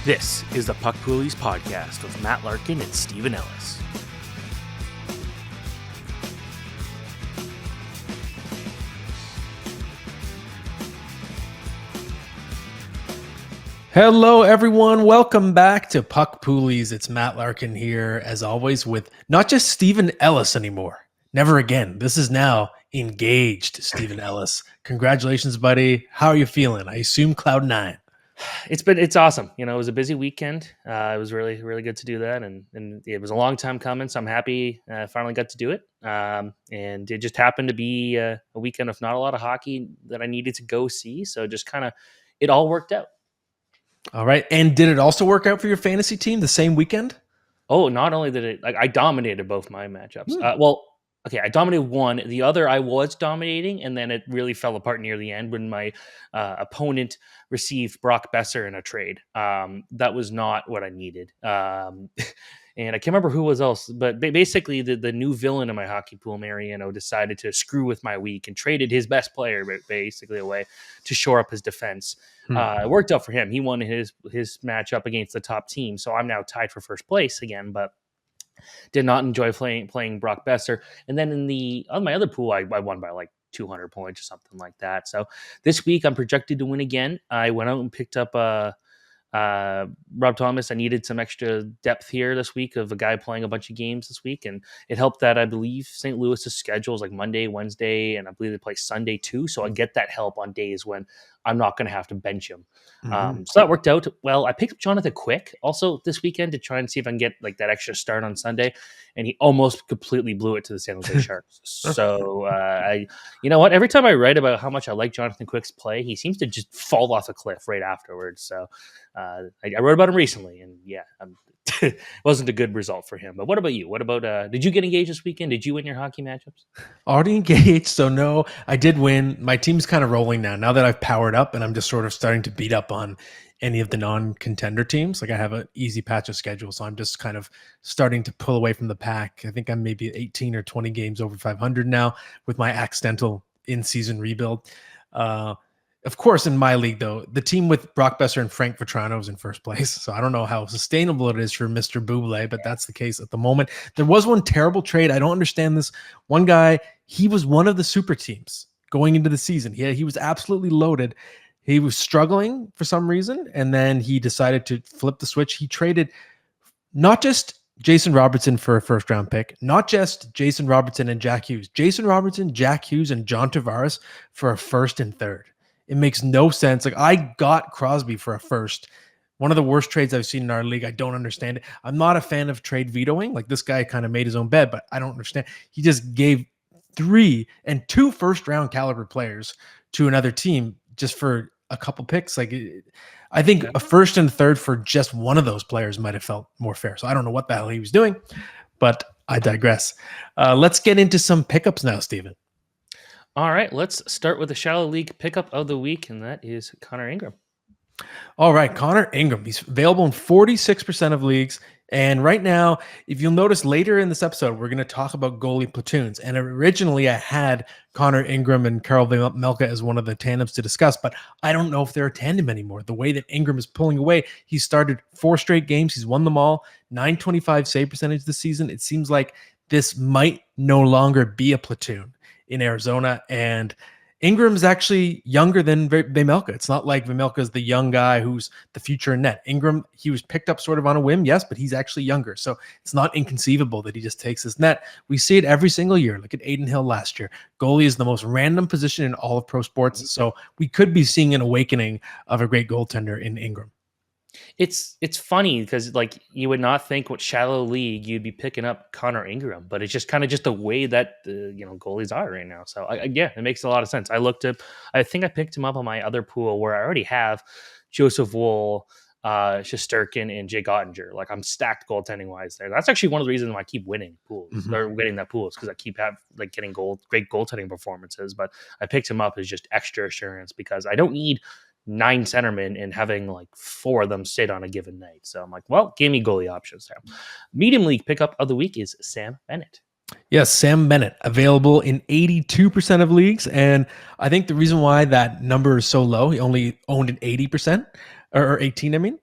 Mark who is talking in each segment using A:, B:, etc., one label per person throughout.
A: This is the Puck Poolies podcast with Matt Larkin and Stephen Ellis.
B: Hello, everyone. Welcome back to Puck Poolies. It's Matt Larkin here, as always, with not just Stephen Ellis anymore. Never again. This is now engaged Stephen Ellis. Congratulations, buddy. How are you feeling? I assume cloud nine.
A: It's awesome. You know, it was a busy weekend. It was really good to do that, and it was a long time coming. So I'm happy I finally got to do it. And it just happened to be a weekend of not a lot of hockey that I needed to go see. So just kind of it all worked out.
B: All right. And did it also work out for your fantasy team the same weekend?
A: Oh, not only did it, I dominated both my matchups. Okay, I dominated one. The other I was dominating, and then it really fell apart near the end when my opponent received Brock Besser in a trade. That was not what I needed. And I can't remember who was else, but basically the new villain in my hockey pool, Mariano, decided to screw with my week and traded his best player basically away to shore up his defense. It worked out for him. He won his matchup against the top team, so I'm now tied for first place again, but did not enjoy playing Brock Besser. And then on my other pool, I won by like 200 points or something like that. So this week I'm projected to win again. I went out and picked up Rob Thomas. I needed some extra depth here this week of a guy playing a bunch of games this week, and it helped that I believe St. Louis's schedule is like Monday, Wednesday, and I believe they play Sunday too. So I get that help on days when I'm not going to have to bench him. So that worked out well. I picked up Jonathan Quick also this weekend to try and see if I can get like that extra start on Sunday, and he almost completely blew it to the San Jose Sharks. So you know what? Every time I write about how much I like Jonathan Quick's play, he seems to just fall off a cliff right afterwards. So I wrote about him recently, and yeah, it wasn't a good result for him. But what about you? What about did you get engaged this weekend? Did you win your hockey matchups?
B: Already engaged, so no, I did win. My team's kind of rolling now that I've powered up, and I'm just sort of starting to beat up on any of the non-contender teams. Like I have an easy patch of schedule, so I'm just kind of starting to pull away from the pack. I think I'm maybe 18 or 20 games over 500 now with my accidental in-season rebuild. Of course, in my league, though, the team with Brock Besser and Frank Vetrano is in first place. So I don't know how sustainable it is for Mr. Buble, but that's the case at the moment. There was one terrible trade. I don't understand this. One guy, he was one of the super teams going into the season. He was absolutely loaded. He was struggling for some reason, and then he decided to flip the switch. He traded not just Jason Robertson for a first-round pick, not just Jason Robertson and Jack Hughes. Jason Robertson, Jack Hughes, and John Tavares for a first and third. It makes no sense. Like I got Crosby for a first. One of the worst trades I've seen in our league. I don't understand it. I'm not a fan of trade vetoing. Like this guy kind of made his own bed, but I don't understand. He just gave 3 and 2 first-round caliber players to another team just for a couple picks. Like I think a first and third for just one of those players might have felt more fair. So I don't know what the hell he was doing, but I digress. Let's get into some pickups now, Steven.
A: All right, let's start with the Shallow League pickup of the week, and that is Connor Ingram.
B: All right, Connor Ingram. He's available in 46% of leagues. And right now, if you'll notice later in this episode, we're going to talk about goalie platoons. And originally I had Connor Ingram and Karel Vejmelka as one of the tandems to discuss, but I don't know if they're a tandem anymore. The way that Ingram is pulling away, he started 4 straight games. He's won them all. 925 save percentage this season. It seems like this might no longer be a platoon in Arizona, and Ingram's actually younger than Vejmelka. It's not like Vejmelka is the young guy who's the future in net. Ingram, he was picked up sort of on a whim, yes, but he's actually younger. So it's not inconceivable that he just takes his net. We see it every single year. Look at Aiden Hill last year. Goalie is the most random position in all of pro sports. So we could be seeing an awakening of a great goaltender in Ingram.
A: It's funny because like you would not think with Shallow League you'd be picking up Connor Ingram, but it's just kind of just the way that goalies are right now. So yeah, it makes a lot of sense. I think I picked him up on my other pool where I already have Joseph Woll, Shesterkin, and Jake Ottinger. Like I'm stacked goaltending wise there. That's actually one of the reasons why I keep winning pools or winning that pool is because I keep getting great goaltending performances. But I picked him up as just extra assurance because I don't need 9 centermen and having like 4 of them sit on a given night. So I'm like, well, give me goalie options there. Medium league pickup of the week is Sam Bennett.
B: Yes, Sam Bennett, available in 82% of leagues. And I think the reason why that number is so low, he only owned an 80%, or 18, I mean,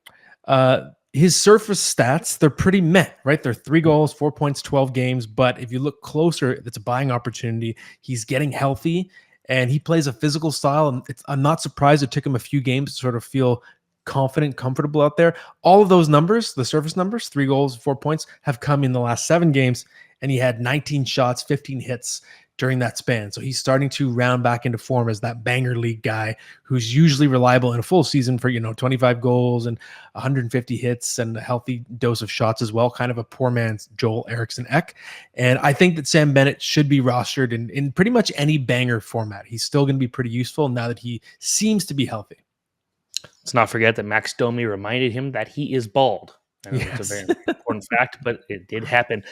B: His surface stats, they're pretty meh, right? They're 3 goals, 4 points, 12 games. But if you look closer, it's a buying opportunity. He's getting healthy and he plays a physical style. And I'm not surprised it took him a few games to sort of feel confident, comfortable out there. All of those numbers, the surface numbers, 3 goals, 4 points, have come in the last 7 games. And he had 19 shots, 15 hits during that span. So he's starting to round back into form as that banger league guy who's usually reliable in a full season for, 25 goals and 150 hits and a healthy dose of shots as well. Kind of a poor man's Joel Eriksson Ek. And I think that Sam Bennett should be rostered in pretty much any banger format. He's still going to be pretty useful now that he seems to be healthy.
A: Let's not forget that Max Domi reminded him that he is bald. I know it's a very important fact, but it did happen.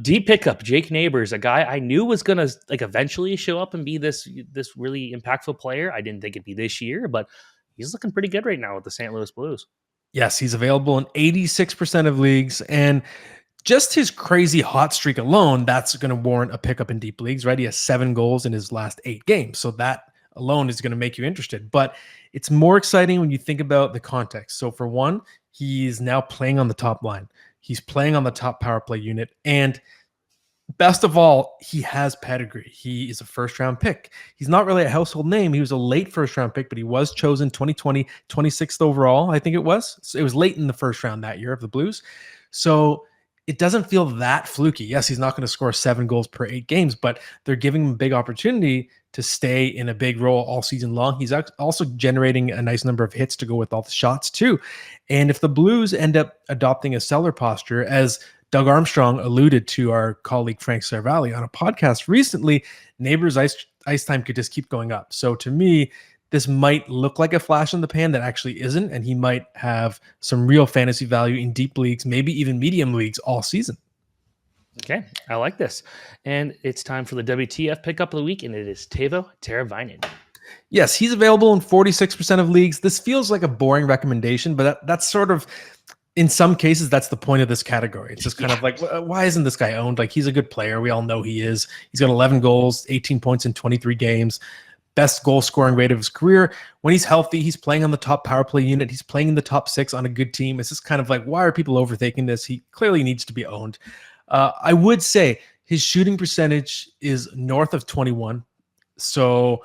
A: Deep pickup, Jake Neighbors, a guy I knew was going to eventually show up and be this really impactful player. I didn't think it'd be this year, but he's looking pretty good right now with the St. Louis Blues.
B: Yes, he's available in 86% of leagues, and just his crazy hot streak alone, that's going to warrant a pickup in deep leagues, right? He has 7 goals in his last 8 games, so that alone is going to make you interested. But it's more exciting when you think about the context. So for one, he's now playing on the top line. He's playing on the top power play unit. And best of all, he has pedigree. He is a first-round pick. He's not really a household name. He was a late first-round pick, but he was chosen 2020, 26th overall, I think it was. So it was late in the first round that year of the Blues. So it doesn't feel that fluky. Yes, he's not going to score 7 goals per 8 games, but they're giving him a big opportunity to stay in a big role all season long. He's also generating a nice number of hits to go with all the shots too. And if the Blues end up adopting a seller posture, as Doug Armstrong alluded to our colleague Frank Cervalli on a podcast recently, Neighbors' ice time could just keep going up. So to me, this might look like a flash in the pan that actually isn't, and he might have some real fantasy value in deep leagues, maybe even medium leagues all season.
A: Okay, I like this. And it's time for the WTF pickup of the week, and it is Teuvo Teravainen.
B: Yes, he's available in 46% of leagues. This feels like a boring recommendation, but that's sort of, in some cases, that's the point of this category. It's just kind of like, why isn't this guy owned? Like, he's a good player. We all know he is. He's got 11 goals, 18 points in 23 games. Best goal scoring rate of his career. When he's healthy, he's playing on the top power play unit. He's playing in the top 6 on a good team. It's just kind of like, why are people overthinking this? He clearly needs to be owned. I would say his shooting percentage is north of 21. So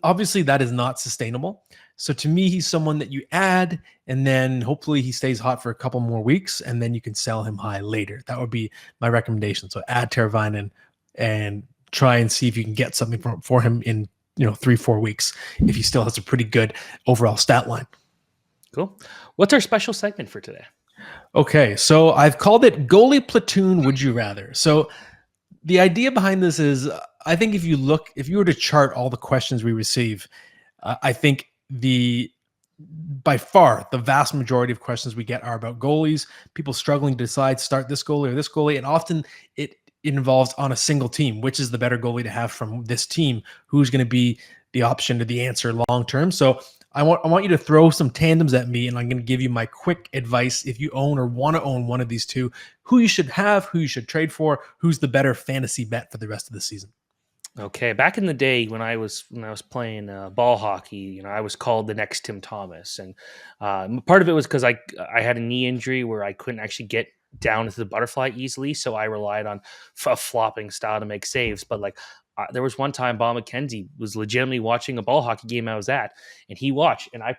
B: obviously that is not sustainable. So to me, he's someone that you add, and then hopefully he stays hot for a couple more weeks, and then you can sell him high later. That would be my recommendation. So add Teravainen and try and see if you can get something for him in 3-4 weeks if he still has a pretty good overall stat line.
A: Cool. What's our special segment for today?
B: Okay, so I've called it Goalie Platoon Would You Rather. So the idea behind this is, I think if you were to chart all the questions we receive, I think by far the vast majority of questions we get are about goalies, people struggling to decide start this goalie or this goalie, and often it involves on a single team, which is the better goalie to have from this team, who's going to be the option to the answer long term. So I want you to throw some tandems at me, and I'm going to give you my quick advice if you own or want to own one of these two, who you should have, who you should trade for, who's the better fantasy bet for the rest of the season.
A: Okay, back in the day when I was playing ball hockey, I was called the next Tim Thomas, and part of it was because I had a knee injury where I couldn't actually get down into the butterfly easily, so I relied on a flopping style to make saves. But there was one time Bob McKenzie was legitimately watching a ball hockey game I was at, and he watched, and I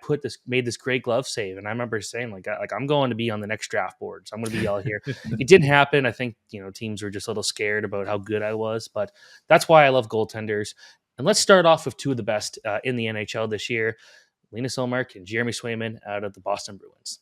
A: made this great glove save, and I remember saying like I'm going to be on the next draft board, so I'm going to be out here. It didn't happen. I think teams were just a little scared about how good I was, but that's why I love goaltenders. And let's start off with two of the best in the NHL this year: Linus Ullmark and Jeremy Swayman out of the Boston Bruins.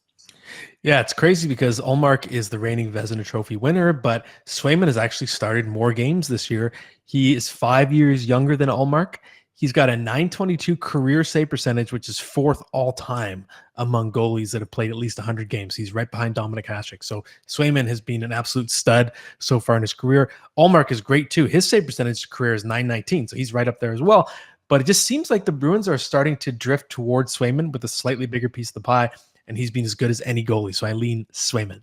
B: Yeah, it's crazy because Ullmark is the reigning Vezina Trophy winner, but Swayman has actually started more games this year. He is 5 years younger than Ullmark. He's got a .922 career save percentage, which is 4th all-time among goalies that have played at least 100 games. He's right behind Dominik Hasek. So Swayman has been an absolute stud so far in his career. Ullmark is great too. His save percentage career is .919, so he's right up there as well. But it just seems like the Bruins are starting to drift towards Swayman with a slightly bigger piece of the pie, and he's been as good as any goalie. So I lean Swayman.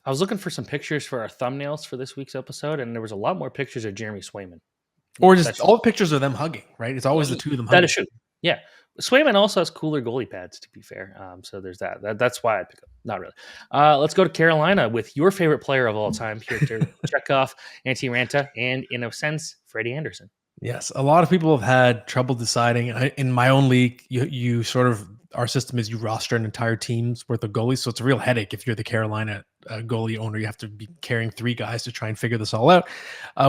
A: I was looking for some pictures for our thumbnails for this week's episode, and there was a lot more pictures of Jeremy Swayman.
B: Or just all the pictures of them hugging, right? It's always the two of them hugging.
A: That is true. Yeah. Swayman also has cooler goalie pads, to be fair. So there's that's why I pick up. Not really. Let's go to Carolina with your favorite player of all time, Pyotr Chekhov, Antti Ranta, and in a sense, Freddie Anderson.
B: Yes, a lot of people have had trouble deciding. In my own league, you sort of our system is you roster an entire team's worth of goalies, so it's a real headache if you're the Carolina goalie owner. You have to be carrying three guys to try and figure this all out.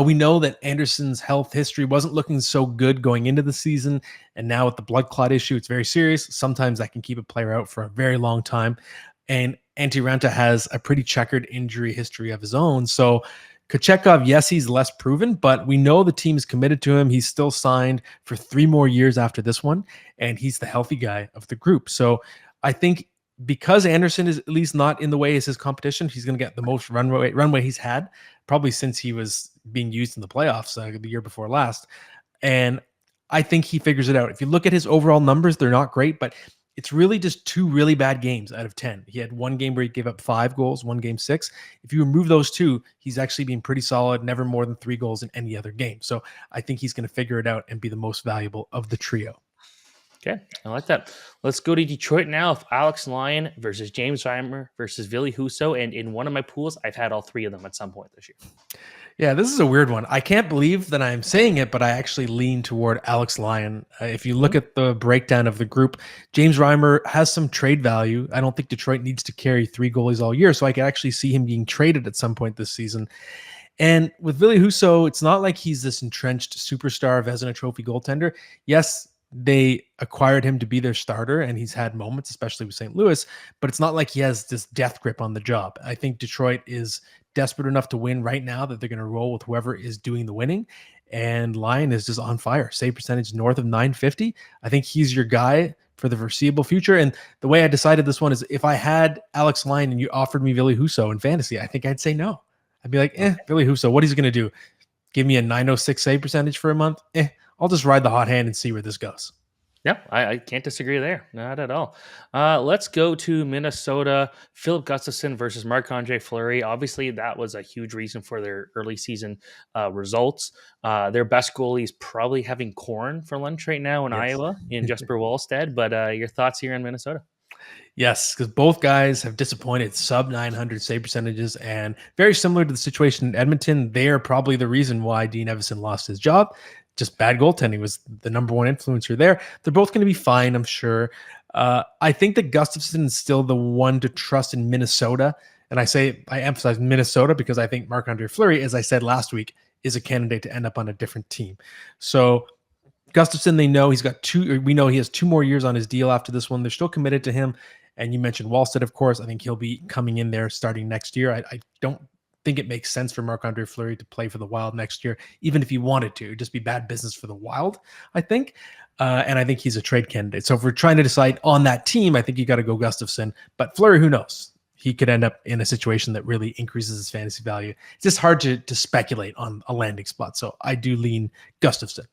B: We know that Anderson's health history wasn't looking so good going into the season, and now with the blood clot issue, it's very serious. Sometimes that can keep a player out for a very long time. And Antti Ranta has a pretty checkered injury history of his own, so Kochetkov, yes, he's less proven, but we know the team is committed to him. He's still signed for 3 more years after this one, and he's the healthy guy of the group. So I think because Anderson is at least not in the way as his competition, he's going to get the most runway he's had probably since he was being used in the playoffs the year before last. And I think he figures it out. If you look at his overall numbers, they're not great, but it's really just 2 really bad games out of 10. He had one game where he gave up 5 goals, one game 6. If you remove those 2, he's actually been pretty solid, never more than 3 goals in any other game. So I think he's going to figure it out and be the most valuable of the trio.
A: Okay, I like that. Let's go to Detroit now with Alex Lyon versus James Reimer versus Ville Husso. And in one of my pools, I've had all 3 of them at some point this year.
B: Yeah, this is a weird one. I can't believe that I'm saying it, but I actually lean toward Alex Lyon. If you look at the breakdown of the group, James Reimer has some trade value. I don't think Detroit needs to carry 3 goalies all year, so I could actually see him being traded at some point this season. And with Ville Husso, it's not like he's this entrenched superstar Vezina Trophy goaltender. Yes, they acquired him to be their starter, and he's had moments, especially with St. Louis, but it's not like he has this death grip on the job. I think Detroit is desperate enough to win right now that they're going to roll with whoever is doing the winning. And Lyon is just on fire. Save percentage north of 950. I think he's your guy for the foreseeable future. And the way I decided this one is if I had Alex Lyon and you offered me Ville Husso in fantasy, I think I'd say no. I'd be like, Ville Husso, what is he going to do? Give me a 906 save percentage for a month? I'll just ride the hot hand and see where this goes.
A: Yeah, I can't disagree there. Not at all. Let's go to Minnesota. Philip Gustafson versus Marc-Andre Fleury. Obviously, that was a huge reason for their early season results. Their best goalie is probably having corn for lunch right now in Iowa in Jesper Wallstead. But your thoughts here on Minnesota?
B: Yes, because both guys have disappointed sub 900 save percentages, and very similar to the situation in Edmonton, they are probably the reason why Dean Evison lost his job. Just bad goaltending was the number one influencer there. They're both going to be fine, I'm sure. I think that Gustafson is still the one to trust in Minnesota. And I emphasize Minnesota because I think Marc-Andre Fleury, as I said last week, is a candidate to end up on a different team. So Gustafson, they know he's got 2. We know he has 2 more years on his deal after this one. They're still committed to him. And you mentioned Wallstead, of course. I think he'll be coming in there starting next year. I don't think it makes sense for Marc-Andre Fleury to play for the Wild next year, even if he wanted to. It'd just be bad business for the Wild, I think. And I think he's a trade candidate. So if we're trying to decide on that team, I think you got to go Gustafson. But Fleury, who knows? He could end up in a situation that really increases his fantasy value. It's just hard to speculate on a landing spot. So I do lean Gustafson.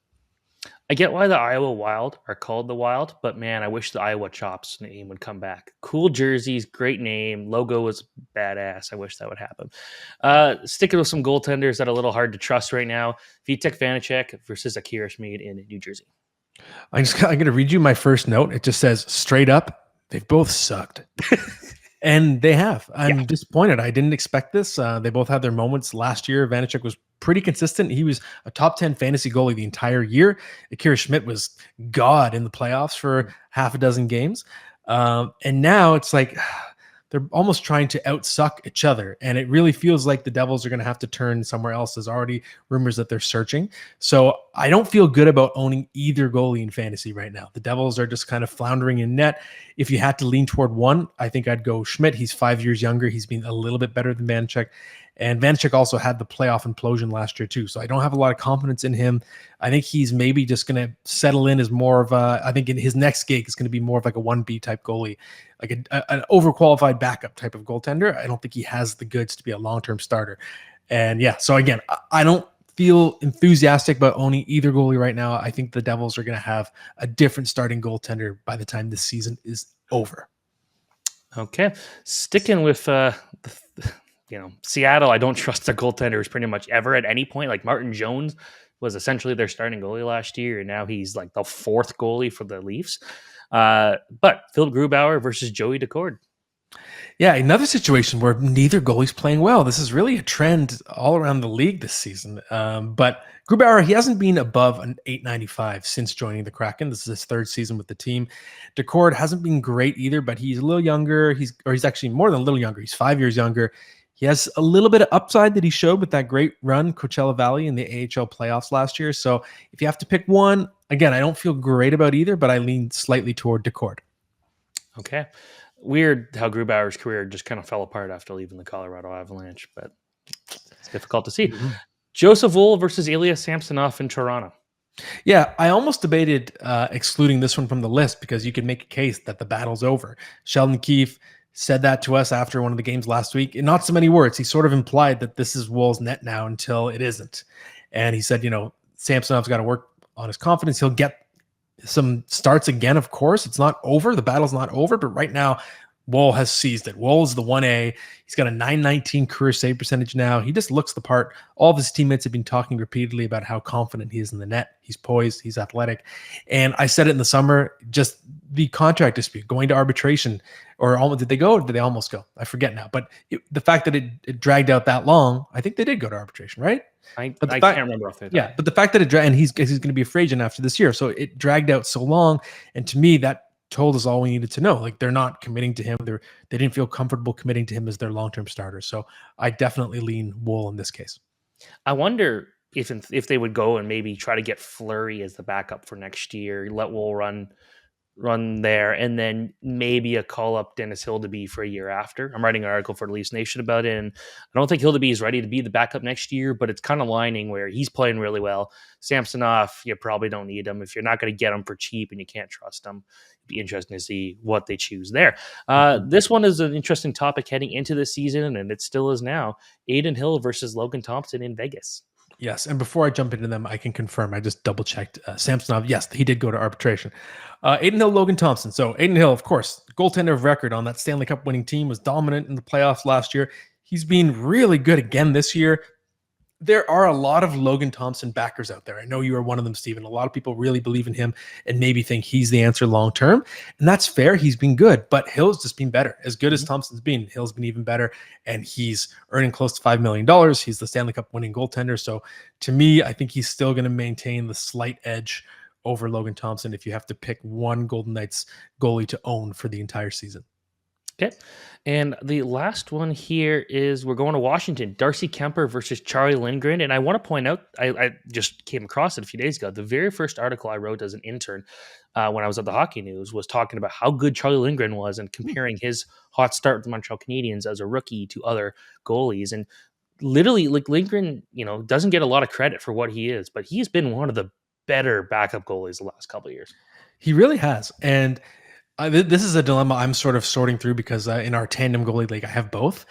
A: I get why the Iowa Wild are called the Wild, but man, I wish the Iowa Chops name would come back. Cool jerseys, great name, logo was badass. I wish that would happen. Sticking with some goaltenders that are a little hard to trust right now. Vitek Vanacek versus Akira Schmid in New Jersey.
B: I'm going to read you my first note. It just says, straight up, they've both sucked. And they have. I'm disappointed. I didn't expect this. They both had their moments last year. Vanacek was pretty consistent. He was a top 10 fantasy goalie the entire year. Akira Schmid was God in the playoffs for half a dozen games. And now it's like they're almost trying to outsuck each other. And it really feels like the Devils are going to have to turn somewhere else. There's already rumors that they're searching. So I don't feel good about owning either goalie in fantasy right now. The Devils are just kind of floundering in net. If you had to lean toward one, I think I'd go Schmidt. He's 5 years younger. He's been a little bit better than Vanacek. And Vanacek also had the playoff implosion last year too. So I don't have a lot of confidence in him. I think he's maybe just going to settle in as more of I think in his next gig is going to be more of like a 1B type goalie, like an overqualified backup type of goaltender. I don't think he has the goods to be a long-term starter. And yeah, so again, I don't feel enthusiastic about owning either goalie right now. I think the Devils are going to have a different starting goaltender by the time this season is over.
A: Okay. Sticking with Seattle, I don't trust their goaltenders pretty much ever at any point. Like Martin Jones was essentially their starting goalie last year, and now he's like the fourth goalie for the Leafs. But Phil Grubauer versus Joey Decord.
B: Yeah, another situation where neither goalie's playing well. This is really a trend all around the league this season. But Grubauer, he hasn't been above an 895 since joining the Kraken. This is his third season with the team. Decord hasn't been great either, but he's a little younger. He's actually more than a little younger. He's 5 years younger. He has a little bit of upside that he showed with that great run, Coachella Valley, in the AHL playoffs last year. So if you have to pick one, again, I don't feel great about either, but I lean slightly toward Decord.
A: Okay. Weird how Grubauer's career just kind of fell apart after leaving the Colorado Avalanche, but it's difficult to see. Mm-hmm. Joseph Woll versus Ilya Samsonov in Toronto.
B: Yeah, I almost debated excluding this one from the list because you could make a case that the battle's over. Sheldon Keefe said that to us after one of the games last week. In not so many words, he sort of implied that this is Woll's net now until it isn't. And he said, Samsonov's got to work on his confidence. He'll get some starts again, of course. It's not over. The battle's not over, but right now, Woll has seized it. Woll is the 1A. He's got a 919 career save percentage now. He just looks the part. All of his teammates have been talking repeatedly about how confident he is in the net. He's poised. He's athletic. And I said it in the summer, just the contract dispute, going to arbitration, or almost, did they go or did they almost go? I forget now. But the fact that it dragged out that long, I think they did go to arbitration, right?
A: I can't remember off the top.
B: Yeah, but the fact that it dragged, and he's going to be a free agent after this year, so it dragged out so long. And to me, that told us all we needed to know. Like, they're not committing to him. They didn't feel comfortable committing to him as their long-term starter. So I definitely lean Woll in this case.
A: I wonder if they would go and maybe try to get Fleury as the backup for next year, let Woll run there, and then maybe a call up Dennis Hildeby for a year after. I'm writing an article for the Leafs Nation about it, and I don't think Hildeby is ready to be the backup next year, but it's kind of lining where he's playing really well. Samsonov, you probably don't need him. If you're not going to get him for cheap and you can't trust him, it'd be interesting to see what they choose there. This one is an interesting topic heading into the season, and it still is now. Adin Hill versus Logan Thompson in Vegas.
B: Yes, and before I jump into them, I can confirm. I just double-checked. Samsonov, yes, he did go to arbitration. Adin Hill, Logan Thompson. So Adin Hill, of course, goaltender of record on that Stanley Cup winning team, was dominant in the playoffs last year. He's been really good again this year. There are a lot of Logan Thompson backers out there. I know you are one of them, Stephen. A lot of people really believe in him and maybe think he's the answer long-term. And that's fair. He's been good, but Hill's just been better. As good as Thompson's been, Hill's been even better. And he's earning close to $5 million. He's the Stanley Cup winning goaltender. So to me, I think he's still going to maintain the slight edge over Logan Thompson if you have to pick one Golden Knights goalie to own for the entire season.
A: Okay. And the last one here is we're going to Washington. Darcy Kemper versus Charlie Lindgren. And I want to point out, I just came across it a few days ago. The very first article I wrote as an intern when I was at the Hockey News was talking about how good Charlie Lindgren was and comparing his hot start with the Montreal Canadiens as a rookie to other goalies. And literally, like, Lindgren, doesn't get a lot of credit for what he is, but he's been one of the better backup goalies the last couple of years.
B: He really has. And this is a dilemma I'm sort of sorting through because in our tandem goalie league, I have both.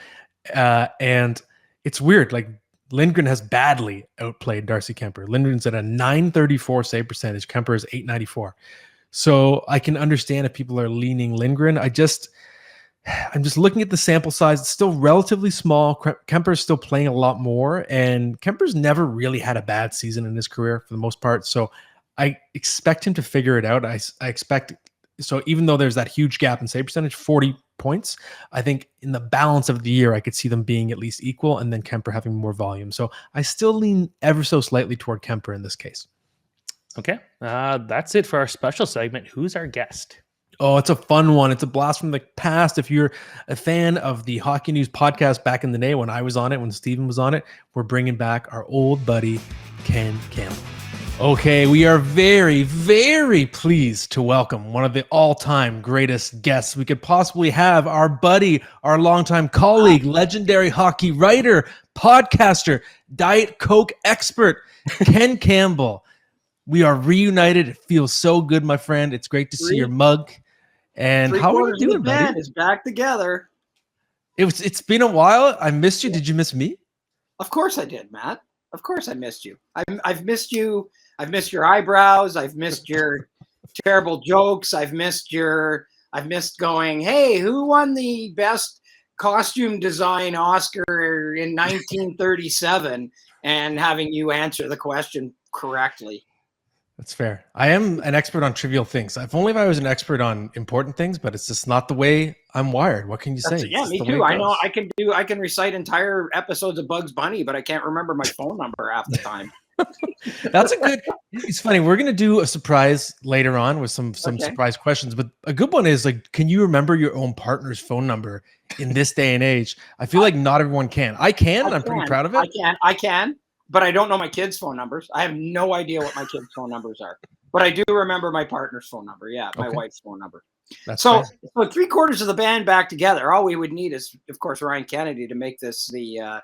B: And it's weird. Like, Lindgren has badly outplayed Darcy Kemper. Lindgren's at a 934 save percentage. Kemper is 894. So I can understand if people are leaning Lindgren. I'm just looking at the sample size. It's still relatively small. Kemper's still playing a lot more. And Kemper's never really had a bad season in his career for the most part. So I expect him to figure it out. I expect... So even though there's that huge gap in save percentage, 40 points, I think in the balance of the year, I could see them being at least equal and then Kemper having more volume. So I still lean ever so slightly toward Kemper in this case.
A: Okay. That's it for our special segment. Who's our guest?
B: Oh, it's a fun one. It's a blast from the past. If you're a fan of the Hockey News podcast back in the day when I was on it, when Steven was on it, we're bringing back our old buddy, Ken Campbell. Okay, we are very, very pleased to welcome one of the all-time greatest guests we could possibly have, our buddy, our longtime colleague, legendary hockey writer, podcaster, Diet Coke expert, Ken Campbell. We are reunited. It feels so good, my friend. It's great to see your mug. And how are you doing, buddy?
C: Is back together.
B: It's been a while. I missed you. Did you miss me?
C: Of course I did, Matt. Of course I missed you. I've missed you. I've missed your eyebrows. I've missed your terrible jokes. I've missed going, hey, who won the best costume design Oscar in 1937? And having you answer the question correctly.
B: That's fair. I am an expert on trivial things. If only if I was an expert on important things, but it's just not the way I'm wired. What can you say?
C: Yeah, me too. I know I can recite entire episodes of Bugs Bunny, but I can't remember my phone number half the time.
B: That's a good. It's funny. We're gonna do a surprise later on with some surprise questions, but a good one is like, can you remember your own partner's phone number in this day and age? I feel like not everyone can. I can. And I'm pretty proud of it.
C: I can, but I don't know my kids' phone numbers. I have no idea what my kids' phone numbers are, but I do remember my partner's phone number. Yeah, my wife's phone number. So 3/4 of the band back together. All we would need is, of course, Ryan Kennedy to make this the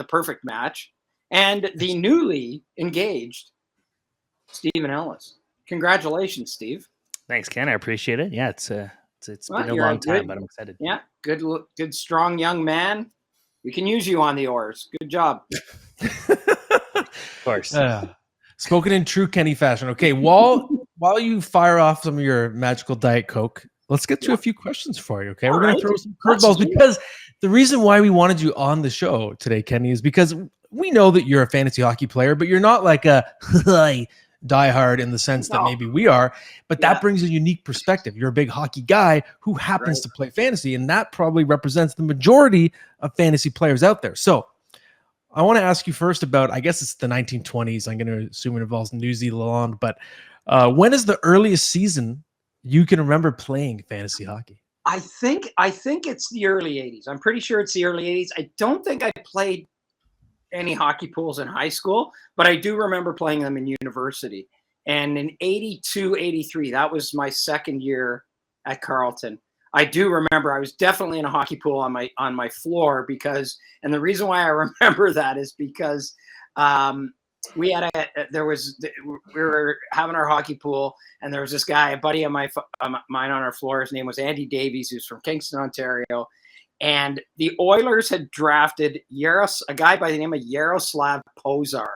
C: perfect match. And the newly engaged Stephen Ellis. Congratulations, Steve.
A: Thanks, Ken. I appreciate it. Yeah, it's been a long time, but I'm excited.
C: Yeah, good, strong young man. We can use you on the oars. Good job.
A: Of course.
B: Spoken in true Kenny fashion. Okay, while you fire off some of your magical Diet Coke, let's get to a few questions for you. Okay, we're going to throw some curveballs because the reason why we wanted you on the show today, Kenny, is because we know that you're a fantasy hockey player, but you're not like a diehard in the sense that maybe we are. But that brings a unique perspective. You're a big hockey guy who happens to play fantasy, and that probably represents the majority of fantasy players out there. So I want to ask you first about, I guess it's the 1920s. I'm going to assume it involves New Zealand, but when is the earliest season you can remember playing fantasy hockey?
C: I think it's the early 80s. I'm pretty sure it's the early 80s. I don't think I played any hockey pools in high school, but I do remember playing them in university. And in 82, 83, that was my second year at Carleton. I do remember I was definitely in a hockey pool on my floor because, and the reason why I remember that is because we were having our hockey pool, and there was this guy, a buddy of mine on our floor. His name was Andy Davies, who's from Kingston, Ontario. And the Oilers had drafted a guy by the name of Yaroslav Pozar.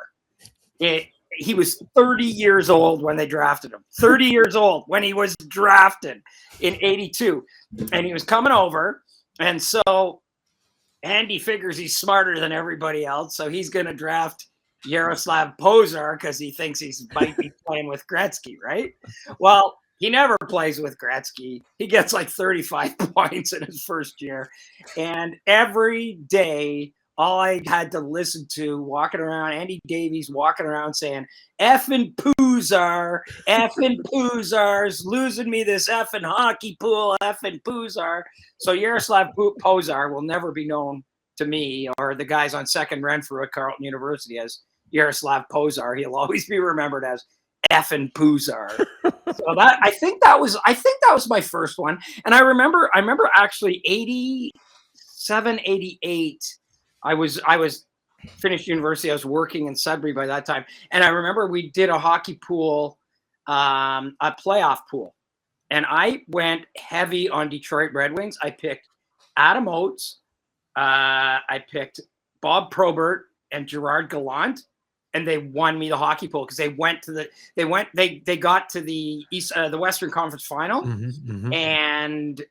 C: He was 30 years old when they drafted him. 30 years old when he was drafted in 82. And he was coming over. And so Andy figures he's smarter than everybody else. So he's going to draft Yaroslav Pozar because he thinks he might be playing with Gretzky, right? Well, he never plays with Gretzky. He gets like 35 points in his first year. And every day, all I had to listen to walking around, Andy Davies walking around saying, effing Poozar's losing me this effing hockey pool, effing Poozar. So Yaroslav Pozar will never be known to me or the guys on second Renfrew at Carleton University as Yaroslav Pozar. He'll always be remembered as effing Poozar. So I think that was my first one. And I remember actually 87, 88. I was finished university. I was working in Sudbury by that time. And I remember we did a hockey pool, a playoff pool. And I went heavy on Detroit Red Wings. I picked Adam Oates. I picked Bob Probert and Gerard Gallant. And they won me the hockey pool because they got to the the Western Conference Final, and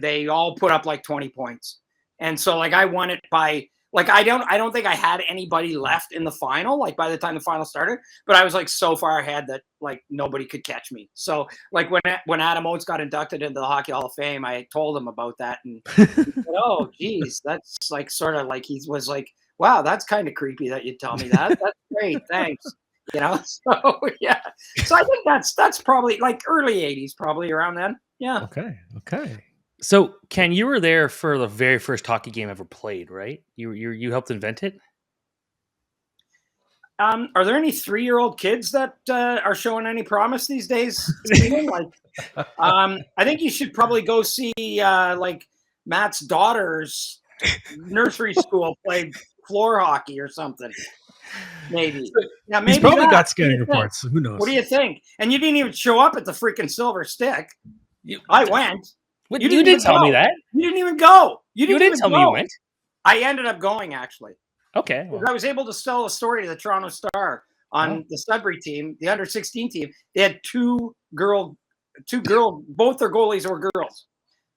C: they all put up like 20 points. And so like I won it by like I don't think I had anybody left in the final like by the time the final started, but I was like so far ahead that like nobody could catch me. So like when Adam Oates got inducted into the Hockey Hall of Fame, I told him about that and he said, oh geez, that's like sort of like he was like, wow, that's kind of creepy that you tell me that. That's great. Thanks. You know? So, yeah. So I think that's probably like early 80s, probably around then. Yeah.
B: Okay.
A: So, Ken, you were there for the very first hockey game ever played, right? You helped invent it?
C: Are there any 3-year-old kids that are showing any promise these days, Stephen? Like, I think you should probably go see like Matt's daughter's nursery school play floor hockey or something. Maybe. Yeah, maybe
B: he's probably got scouting
C: think?
B: reports. Who knows?
C: What do you think? And you didn't even show up at the freaking Silver Stick. I went.
A: What, you didn't tell me that.
C: You didn't even go. You didn't
A: tell me you went.
C: I ended up going actually.
A: Okay. Well.
C: I was able to tell a story to the Toronto Star on the Sudbury team, the under 16 team. They had two girl, both their goalies were girls.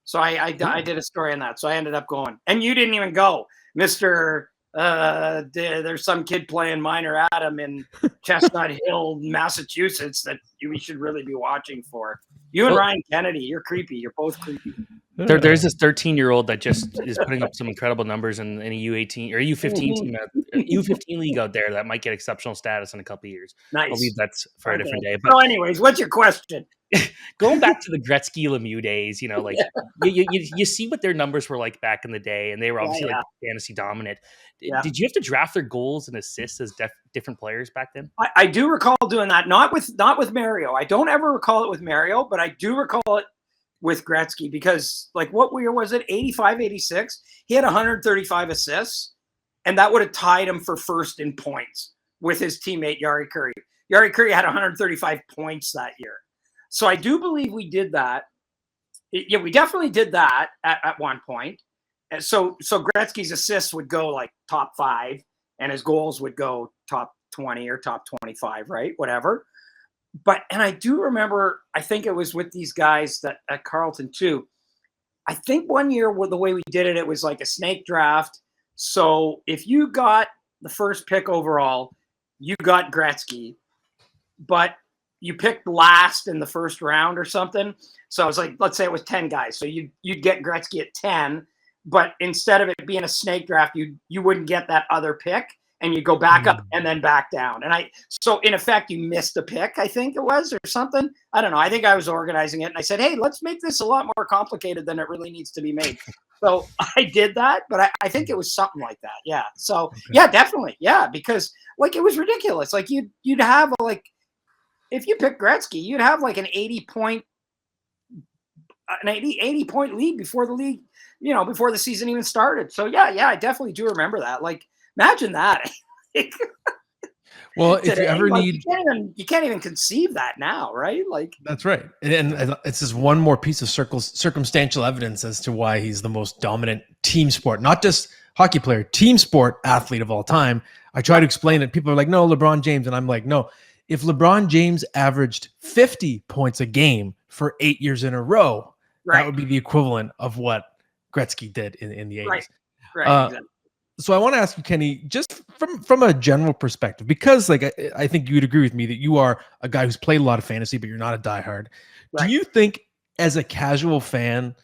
C: So I did a story on that. So I ended up going. And you didn't even go, Mr. There's some kid playing Minor Adam in Chestnut Hill, Massachusetts that we should really be watching for. You and Ryan Kennedy, you're creepy. You're both creepy.
A: There's this 13-year-old that just is putting up some incredible numbers in a U18 or U15 team, U15 league out there that might get exceptional status in a couple of years.
C: Nice.
A: I'll leave that for a different day. But
C: so, anyways, what's your question?
A: Going back to the Gretzky Lemieux days, like you see what their numbers were like back in the day, and they were obviously like fantasy dominant.
C: Yeah.
A: Did you have to draft their goals and assists as different players back then?
C: I do recall doing that, not with Mario. I don't ever recall it with Mario, but I do recall it with Gretzky because, like, what year was it? 85, 86? He had 135 assists, and that would have tied him for first in points with his teammate Jari Kurri. Jari Kurri had 135 points that year. So I do believe we did that. Yeah, we definitely did that at one point. And so Gretzky's assists would go like top 5, and his goals would go top 20 or top 25, right? Whatever. And I do remember, I think it was with these guys that at Carleton too. I think one year with the way we did it, it was like a snake draft. So if you got the first pick overall, you got Gretzky, but you picked last in the first round or something. So it was like, let's say it was 10 guys. So you'd get Gretzky at 10, but instead of it being a snake draft, you wouldn't get that other pick, and you go back up and then back down. So in effect, you missed a pick, I think it was, or something. I don't know. I think I was organizing it, and I said, hey, let's make this a lot more complicated than it really needs to be made. So I did that, but I think it was something like that. Yeah. So yeah, definitely. Yeah. Because like, it was ridiculous. Like you'd have like, if you pick Gretzky, you'd have like an 80 point lead before the league, before the season even started. So yeah, I definitely do remember that. Like, imagine that.
B: Well, if you ever need,
C: you can't even conceive that now, right? Like,
B: that's right. And it's just one more piece of circumstantial evidence as to why he's the most dominant team sport, not just hockey player, team sport athlete of all time. I try to explain it. People are like, no, LeBron James. And I'm like, no, if LeBron James averaged 50 points a game for 8 years in a row, that would be the equivalent of what Gretzky did in the 80s.
C: Right. Exactly.
B: So I want to ask you, Kenny, just from a general perspective, because like I think you'd agree with me that you are a guy who's played a lot of fantasy, but you're not a diehard. Right. Do you think, as a casual fan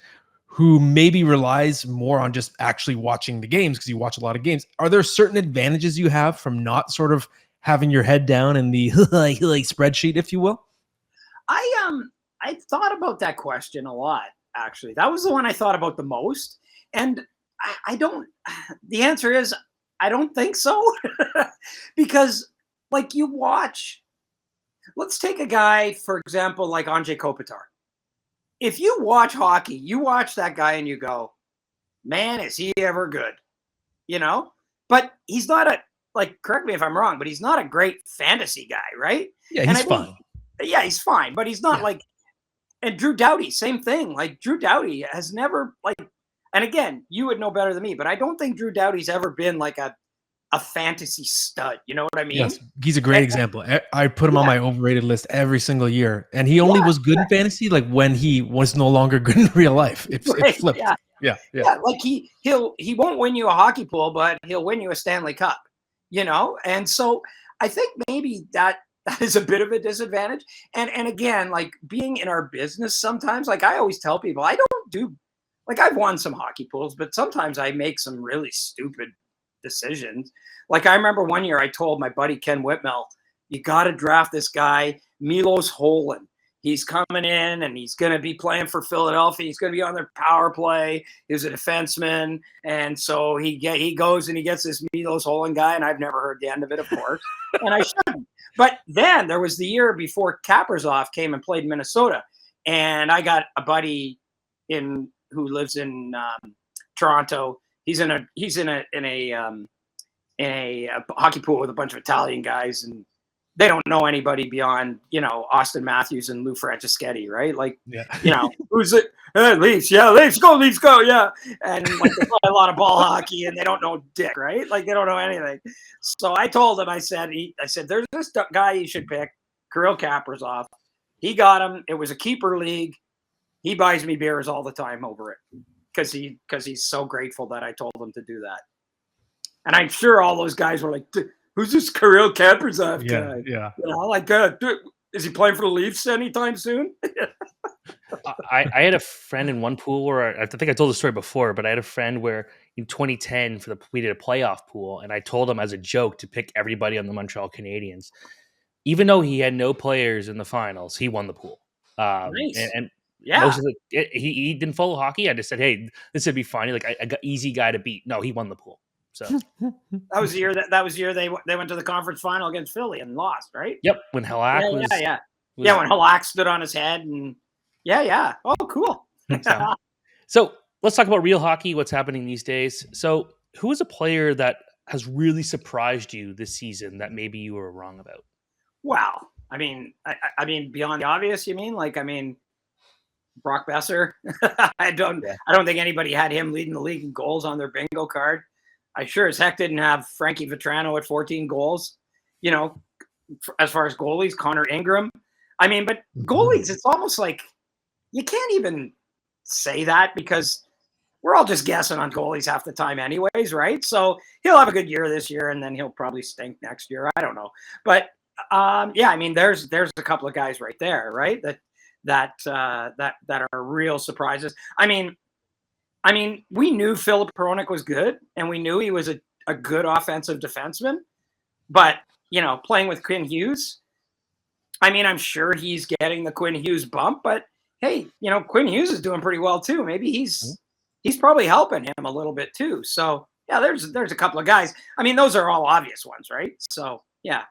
B: who maybe relies more on just actually watching the games, because you watch a lot of games, are there certain advantages you have from not sort of having your head down in the like spreadsheet, if you will?
C: I thought about that question a lot, actually. That was the one I thought about the most. And the answer is, I don't think so. Because like you watch, let's take a guy, for example, like Anze Kopitar. If you watch hockey, you watch that guy and you go, man, is he ever good? But he's not correct me if I'm wrong, but he's not a great fantasy guy, right?
B: Yeah, he's fine.
C: Yeah, he's fine, but he's not and Drew Doughty, same thing. Like Drew Doughty has never and again, you would know better than me, but I don't think Drew Doughty's ever been like a fantasy stud. You know what I mean?
B: Yes, he's a great example. I put him on my overrated list every single year, and he only was good in fantasy like when he was no longer good in real life. It flipped. Yeah.
C: Like he won't win you a hockey pool, but he'll win you a Stanley Cup. And so I think maybe that is a bit of a disadvantage. And again, like being in our business sometimes, like I always tell people, I don't do, like I've won some hockey pools, but sometimes I make some really stupid decisions. Like I remember one year I told my buddy Ken Whitmell, you got to draft this guy, Milos Holland. He's coming in and he's going to be playing for Philadelphia. He's going to be on their power play. He's a defenseman. And so he goes and he gets this Milos Holland guy, and I've never heard the end of it, of course. And I shouldn't. But then there was the year before Kaprizov came and played Minnesota. And I got a buddy who lives in Toronto. He's in a hockey pool with a bunch of Italian guys, and they don't know anybody beyond, Austin Matthews and Lou Franceschetti, right? Like, who's it? Leafs, yeah, Leafs go, yeah. And like they play a lot of ball hockey, and they don't know dick, right? Like they don't know anything. So I told him, I said, there's this guy you should pick, Kirill Kaprizov. He got him. It was a keeper league. He buys me beers all the time over it because he's so grateful that I told him to do that. And I'm sure all those guys were like, who's this Kirill Kaprizov guy?
B: Yeah.
C: You know, like, is he playing for the Leafs anytime soon?
A: I had a friend in one pool where I think I told the story before, but I had a friend where in 2010 we did a playoff pool, and I told him as a joke to pick everybody on the Montreal Canadiens. Even though he had no players in the finals, he won the pool.
C: Nice.
A: And
C: Yeah.
A: most of he didn't follow hockey. I just said, hey, this would be funny. Like I got easy guy to beat. No, he won the pool. So
C: that was the year they went to the conference final against Philly and lost, right?
A: Yep, when Halak was
C: when Halak stood on his head and oh, cool.
A: So let's talk about real hockey. What's happening these days? So who is a player that has really surprised you this season that maybe you were wrong about?
C: Wow, I mean beyond the obvious. You mean Brock Besser? I don't think anybody had him leading the league in goals on their bingo card. I sure as heck didn't have Frankie Vetrano at 14 goals. You know, as far as goalies, Connor Ingram. I mean, but goalies, it's almost like you can't even say that because we're all just guessing on goalies half the time anyways, right? So he'll have a good year this year and then he'll probably stink next year. I don't know. But I mean, there's a couple of guys right there, right? That are real surprises. I mean, we knew Philip Hronek was good, and we knew he was a good offensive defenseman. But playing with Quinn Hughes, I mean, I'm sure he's getting the Quinn Hughes bump. But hey, Quinn Hughes is doing pretty well too. Maybe he's probably helping him a little bit too. So yeah, there's a couple of guys. I mean, those are all obvious ones, right? So yeah.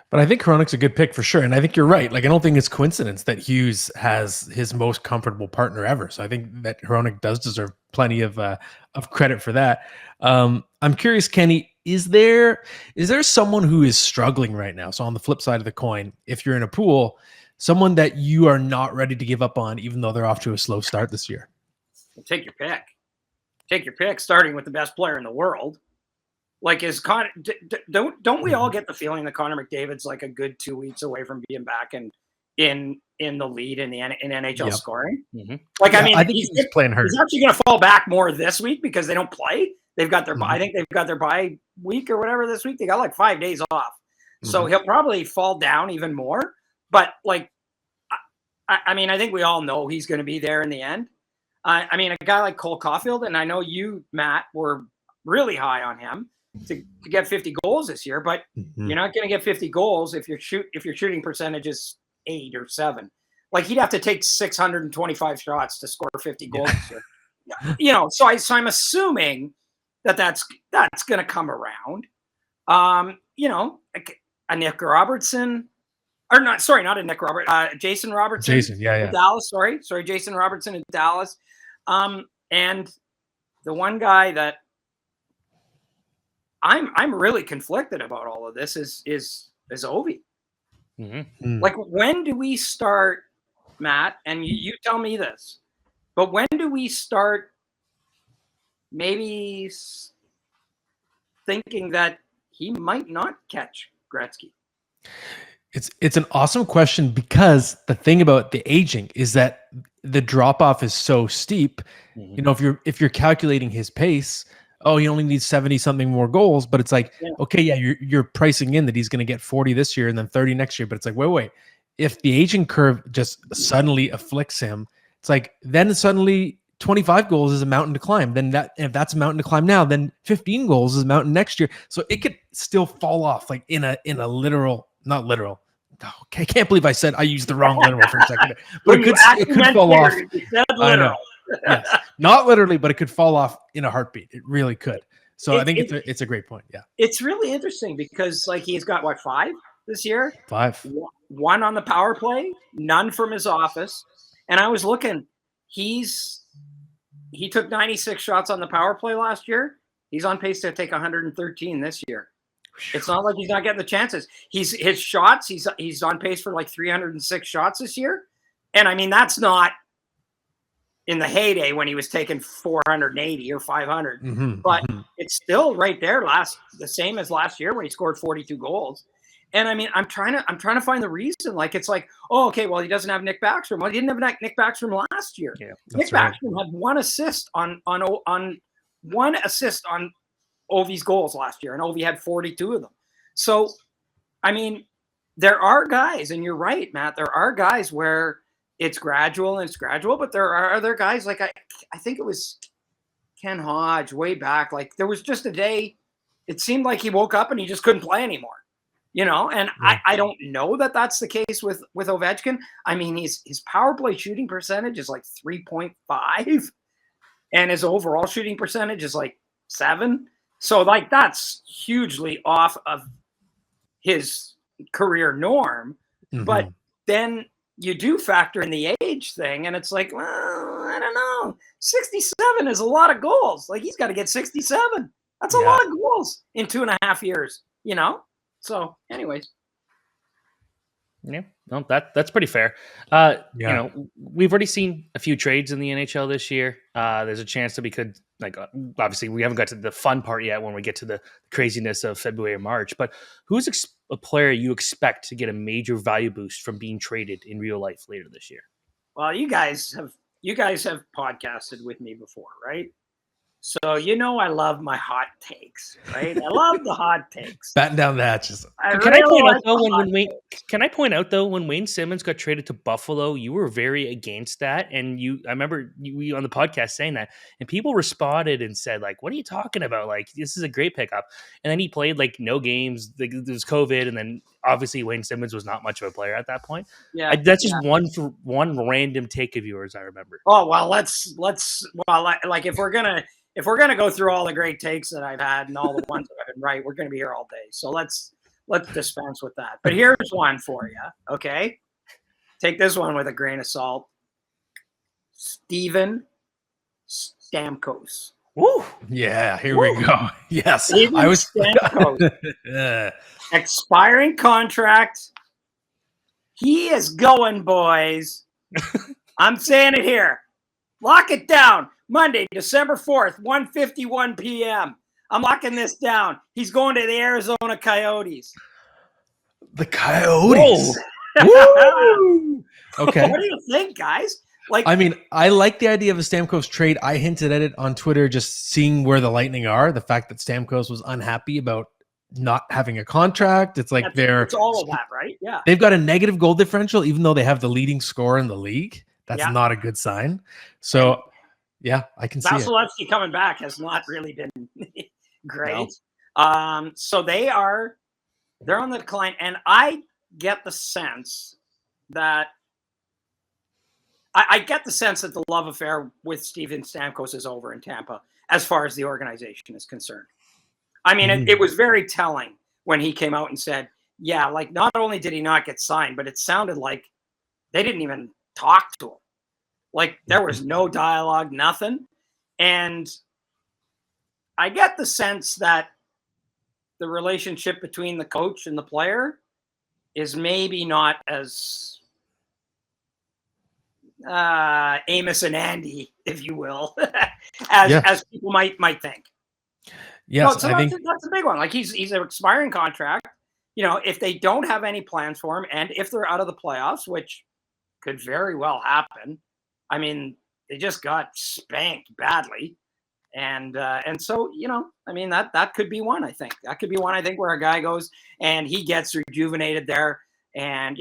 B: But I think Hronek's a good pick for sure. And I think you're right. Like, I don't think it's coincidence that Hughes has his most comfortable partner ever. So I think that Hronek does deserve plenty of credit for that. I'm curious, Kenny, is there someone who is struggling right now? So on the flip side of the coin, if you're in a pool, someone that you are not ready to give up on, even though they're off to a slow start this year?
C: Take your pick. Take your pick, starting with the best player in the world. Like, don't we all get the feeling that Connor McDavid's like a good 2 weeks away from being back in the lead in NHL scoring?
A: Mm-hmm.
C: Like, yeah, I
B: think he's playing hurt.
C: He's actually going to fall back more this week because they don't play. They've got their I think they've got their bye week or whatever this week. They got like 5 days off, so he'll probably fall down even more. But like, I mean, I think we all know he's going to be there in the end. I mean, a guy like Cole Caulfield, and I know you, Matt, were really high on him to get 50 goals this year, but you're not going to get 50 goals if your shooting percentage is 8 or 7. Like, he'd have to take 625 shots to score 50 goals this year. So I'm assuming that's going to come around. Like a Nick Robertson, or not? Sorry, not a Nick Robert. Jason Robertson. Dallas. Sorry, Jason Robertson in Dallas. And the one guy that I'm really conflicted about all of this is Ovi.
A: Mm-hmm.
C: Like, when do we start, Matt? And you tell me this, but when do we start maybe thinking that he might not catch Gretzky?
B: It's an awesome question, because the thing about the aging is that the drop off is so steep. If you're calculating his pace, he only needs 70 something more goals, but it's like, okay, yeah, you're pricing in that he's going to get 40 this year and then 30 next year. But it's like, wait, if the aging curve just suddenly afflicts him, it's like, then suddenly 25 goals is a mountain to climb. Then if that's a mountain to climb now, then 15 goals is a mountain next year. So it could still fall off, like in a literal, not literal. Okay, I can't believe I used the wrong literal for a second, but it could fall off. I know. Yes. Not literally, but it could fall off in a heartbeat. It really could. So I think it's a great point. Yeah.
C: It's really interesting because, like, he's got 5 this year?
B: 5.
C: 1 on the power play, none from his office. And I was looking, he took 96 shots on the power play last year. He's on pace to take 113 this year. It's not like he's not getting the chances. He's on pace for like 306 shots this year. And I mean, that's not in the heyday when he was taking 480 or 500, but it's still right there. The same as last year when he scored 42 goals. And I mean, I'm trying to find the reason. Like, it's like, he doesn't have Nick Backstrom. Well, he didn't have Nick Backstrom last year. Yeah, Nick Backstrom had 1 assist on Ovi's goals last year, and Ovi had 42 of them. So, I mean, there are guys, and you're right, Matt, there are guys where it's gradual, but there are other guys, like I think it was Ken Hodge way back. Like, there was just a day, it seemed like he woke up and he just couldn't play anymore. And I don't know that that's the case with Ovechkin. I mean, his power play shooting percentage is like 3.5, and his overall shooting percentage is like 7. So, like, that's hugely off of his career norm. Mm-hmm. But then you do factor in the age thing, and it's like, well, I don't know. 67 is a lot of goals. Like, he's got to get 67. That's a lot of goals in 2.5 years, So, anyways.
A: Yeah, no, that's pretty fair. We've already seen a few trades in the NHL this year. There's a chance that we could, obviously we haven't got to the fun part yet when we get to the craziness of February or March, but who's a player you expect to get a major value boost from being traded in real life later this year?
C: Well, you guys have podcasted with me before, right? So, I love my hot takes, right? I love the hot takes.
B: Batten down the hatches.
A: Can I point out though, when Wayne Simmons got traded to Buffalo, you were very against that. And I remember you on the podcast saying that, and people responded and said, like, what are you talking about? Like, this is a great pickup. And then he played like no games. There was COVID. And then obviously Wayne Simmons was not much of a player at that point. Yeah. That's just one random take of yours, I remember.
C: Oh, well, let's if we're gonna go through all the great takes that I've had and all the ones that I've been right, we're gonna be here all day. So let's dispense with that. But here's one for you, okay? Take this one with a grain of salt. Steven Stamkos.
B: Woo! Yeah, here we go. Yes,
C: Stamkos. Expiring contract. He is going, boys. I'm saying it here. Lock it down. Monday, December 4th, 1:51 p.m. I'm locking this down. He's going to the Arizona Coyotes.
B: The Coyotes. Woo! Okay.
C: What do you think, guys?
B: I like the idea of a Stamkos trade. I hinted at it on Twitter, just seeing where the Lightning are. The fact that Stamkos was unhappy about not having a contract. It's like
C: it's all of that, right? Yeah.
B: They've got a negative goal differential, even though they have the leading scorer in the league. That's not a good sign. So, yeah, I can see it.
C: Vasilevsky coming back has not really been great. No. So they're on the decline, and I get the sense that the love affair with Steven Stamkos is over in Tampa as far as the organization is concerned. I mean, it was very telling when he came out and said, yeah, like, not only did he not get signed, but it sounded like they didn't even talk to him. Like, there was no dialogue, nothing. And I get the sense that the relationship between the coach and the player is maybe not as Amos and Andy, if you will, as people might think.
B: Yes,
C: so I think that's a big one. Like, he's an expiring contract. If they don't have any plans for him, and if they're out of the playoffs, which could very well happen. I mean, they just got spanked badly. And so, that could be one, I think. That could be one, I think, where a guy goes and he gets rejuvenated there. And,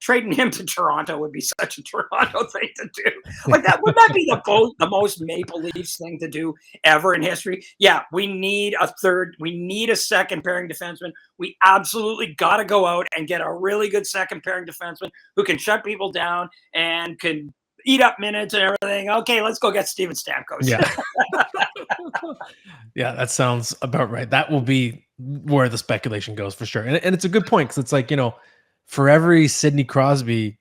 C: trading him to Toronto would be such a Toronto thing to do. Like, that would that be the most Maple Leafs thing to do ever in history? Yeah, we need a second pairing defenseman. We absolutely got to go out and get a really good second pairing defenseman who can shut people down and can eat up minutes and everything. Okay, let's go get Steven Stamkos.
B: Yeah. Yeah, that sounds about right. That will be where the speculation goes for sure. And it's a good point, because it's like, for every Sidney Crosby,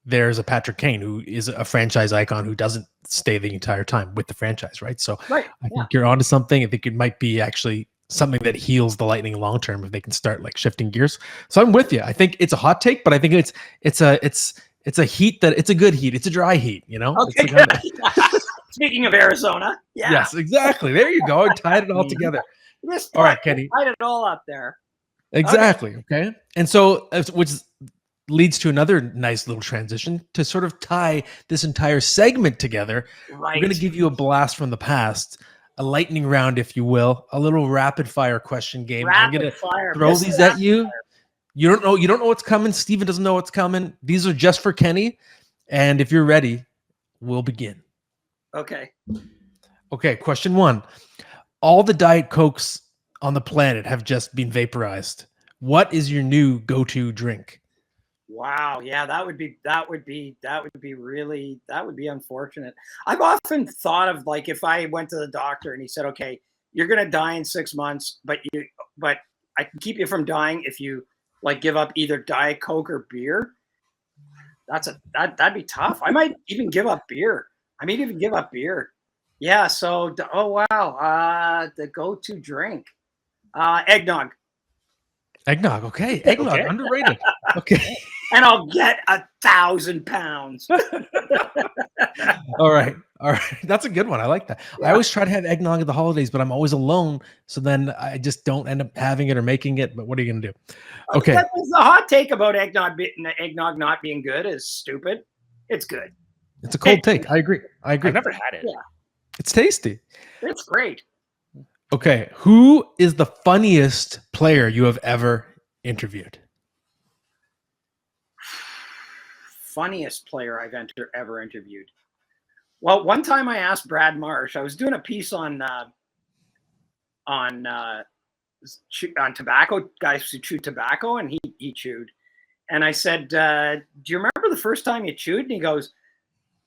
B: there's a Patrick Kane who is a franchise icon who doesn't stay the entire time with the franchise, right? So I think you're onto something. I think it might be actually something that heals the Lightning long term if they can start like shifting gears. So I'm with you. I think it's a hot take, but I think it's a heat that it's a good heat. It's a dry heat,
C: Okay. Speaking of Arizona,
B: yes, exactly. There you go. I tied it all together. All right, Kenny.
C: Tied it all up there.
B: Exactly. Okay. And so, which leads to another nice little transition to sort of tie this entire segment together.
C: Right.
B: We're going to give you a blast from the past a lightning round, if you will, a little rapid fire question game. I'm
C: Rapid
B: gonna
C: fire.
B: throw
C: This
B: these
C: is
B: at you. You don't know what's coming. Steven doesn't know what's coming. These are just for Kenny. And if you're ready, we'll begin.
C: Okay.
B: Okay, question 1. All the Diet Cokes on the planet have just been vaporized. What is your new go-to drink?
C: Wow. Yeah, that would be unfortunate. I've often thought of like if I went to the doctor and he said, "Okay, you're gonna die in 6 months, but I can keep you from dying if you like give up either Diet Coke or beer." That'd be tough. I might even give up beer. Yeah. So, oh wow. The go-to drink, eggnog.
B: Eggnog. Okay. Eggnog.
A: Okay.
B: Underrated. Okay.
C: And I'll get 1,000 pounds.
B: All right. That's a good one. I like that.
C: Yeah.
B: I always try to have eggnog at the holidays, but I'm always alone. So then I just don't end up having it or making it. But what are you going to do? Okay.
C: The hot take about eggnog not being good is stupid. It's good.
B: It's a cold take. I agree.
A: I've never had it.
C: Yeah.
B: It's tasty.
C: It's great.
B: Okay. Who is the funniest player you have ever interviewed?
C: Funniest player I've ever interviewed. Well, one time I asked Brad Marsh. I was doing a piece on tobacco, guys who chew tobacco, and he chewed. And I said, "Do you remember the first time you chewed?" And he goes,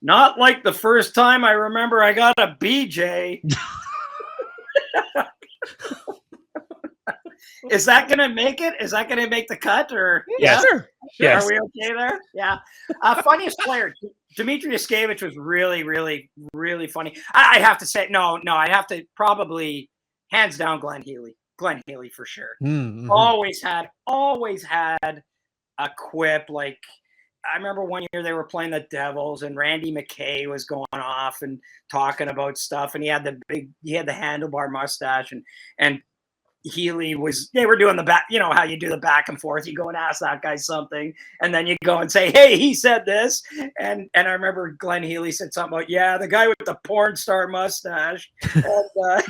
C: "Not like the first time I remember I got a BJ." Is that going to make it? Is that going to make the cut? Or
A: Yeah, sure. Yes.
C: Are we okay there? Yeah. Funniest player, Dmitry Yaskevich was really, really, really funny. I have to say, no, I have to probably hands down Glenn Healy. Glenn Healy for sure.
B: Mm-hmm.
C: Always had a quip. Like I remember one year they were playing the Devils and Randy McKay was going off and talking about stuff, and he had the handlebar mustache and Healy they were doing the back, you know how you do the back and forth. You go and ask that guy something, and then you go and say, "Hey, he said this." And I remember Glenn Healy said something about, "Yeah, the guy with the porn star mustache." But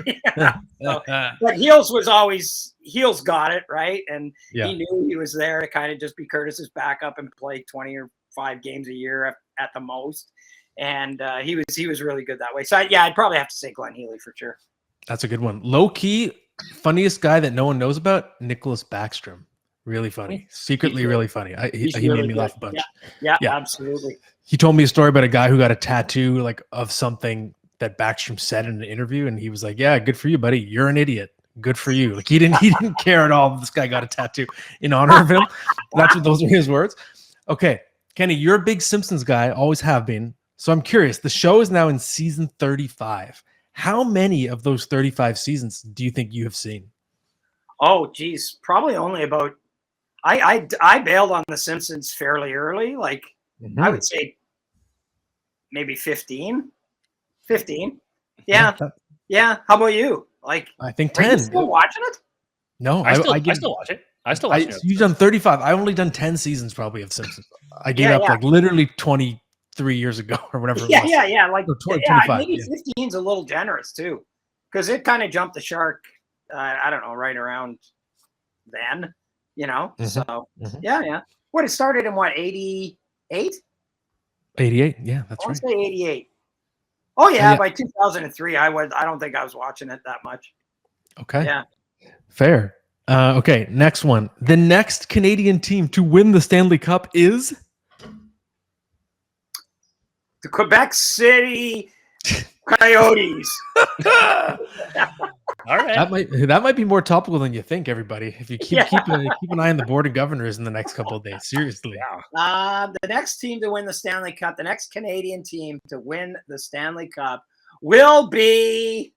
C: Heels got it right, and he knew he was there to kind of just be Curtis's backup and play 25 games a year at the most. And he was really good that way. So I'd probably have to say Glenn Healy for sure.
B: That's a good one. Low key. Funniest guy that no one knows about, Nicholas Backstrom. Really funny. Secretly really funny. He really made me laugh a bunch.
C: Yeah, absolutely.
B: He told me a story about a guy who got a tattoo like of something that Backstrom said in an interview, and he was like, "Yeah, good for you, buddy. You're an idiot. Good for you." Like he didn't care at all. This guy got a tattoo in honor of him. Those are his words. Okay, Kenny, you're a big Simpsons guy, always have been. So I'm curious. The show is now in season 35. How many of those 35 seasons do you think you have seen?
C: Oh, geez. Probably only about – I bailed on The Simpsons fairly early. Like, I would say maybe 15. 15. Yeah. Yeah. How about you? Like,
B: I think 10.
C: Are you still watching it?
B: No.
A: I still watch it. I still watch it.
B: You've done 35. I've only done 10 seasons probably of Simpsons. I gave up like literally 23 years ago or whatever it was.
C: Yeah. Like,
B: 25,
C: maybe 15 is a little generous too, because it kind of jumped the shark. I don't know, right around then, you know. So yeah. What, it started in what, 88?
B: 88. Yeah, that's right.
C: I'll say 88. Oh yeah, by 2003, I don't think I was watching it that much.
B: Okay.
C: Yeah.
B: Fair. Okay, next one. The next Canadian team to win the Stanley Cup is
C: the Quebec City Coyotes.
A: All right.
B: That might be more topical than you think, everybody. If you keep an eye on the board of governors in the next couple of days, seriously.
C: The next team to win the Stanley Cup, the next Canadian team to win the Stanley Cup will be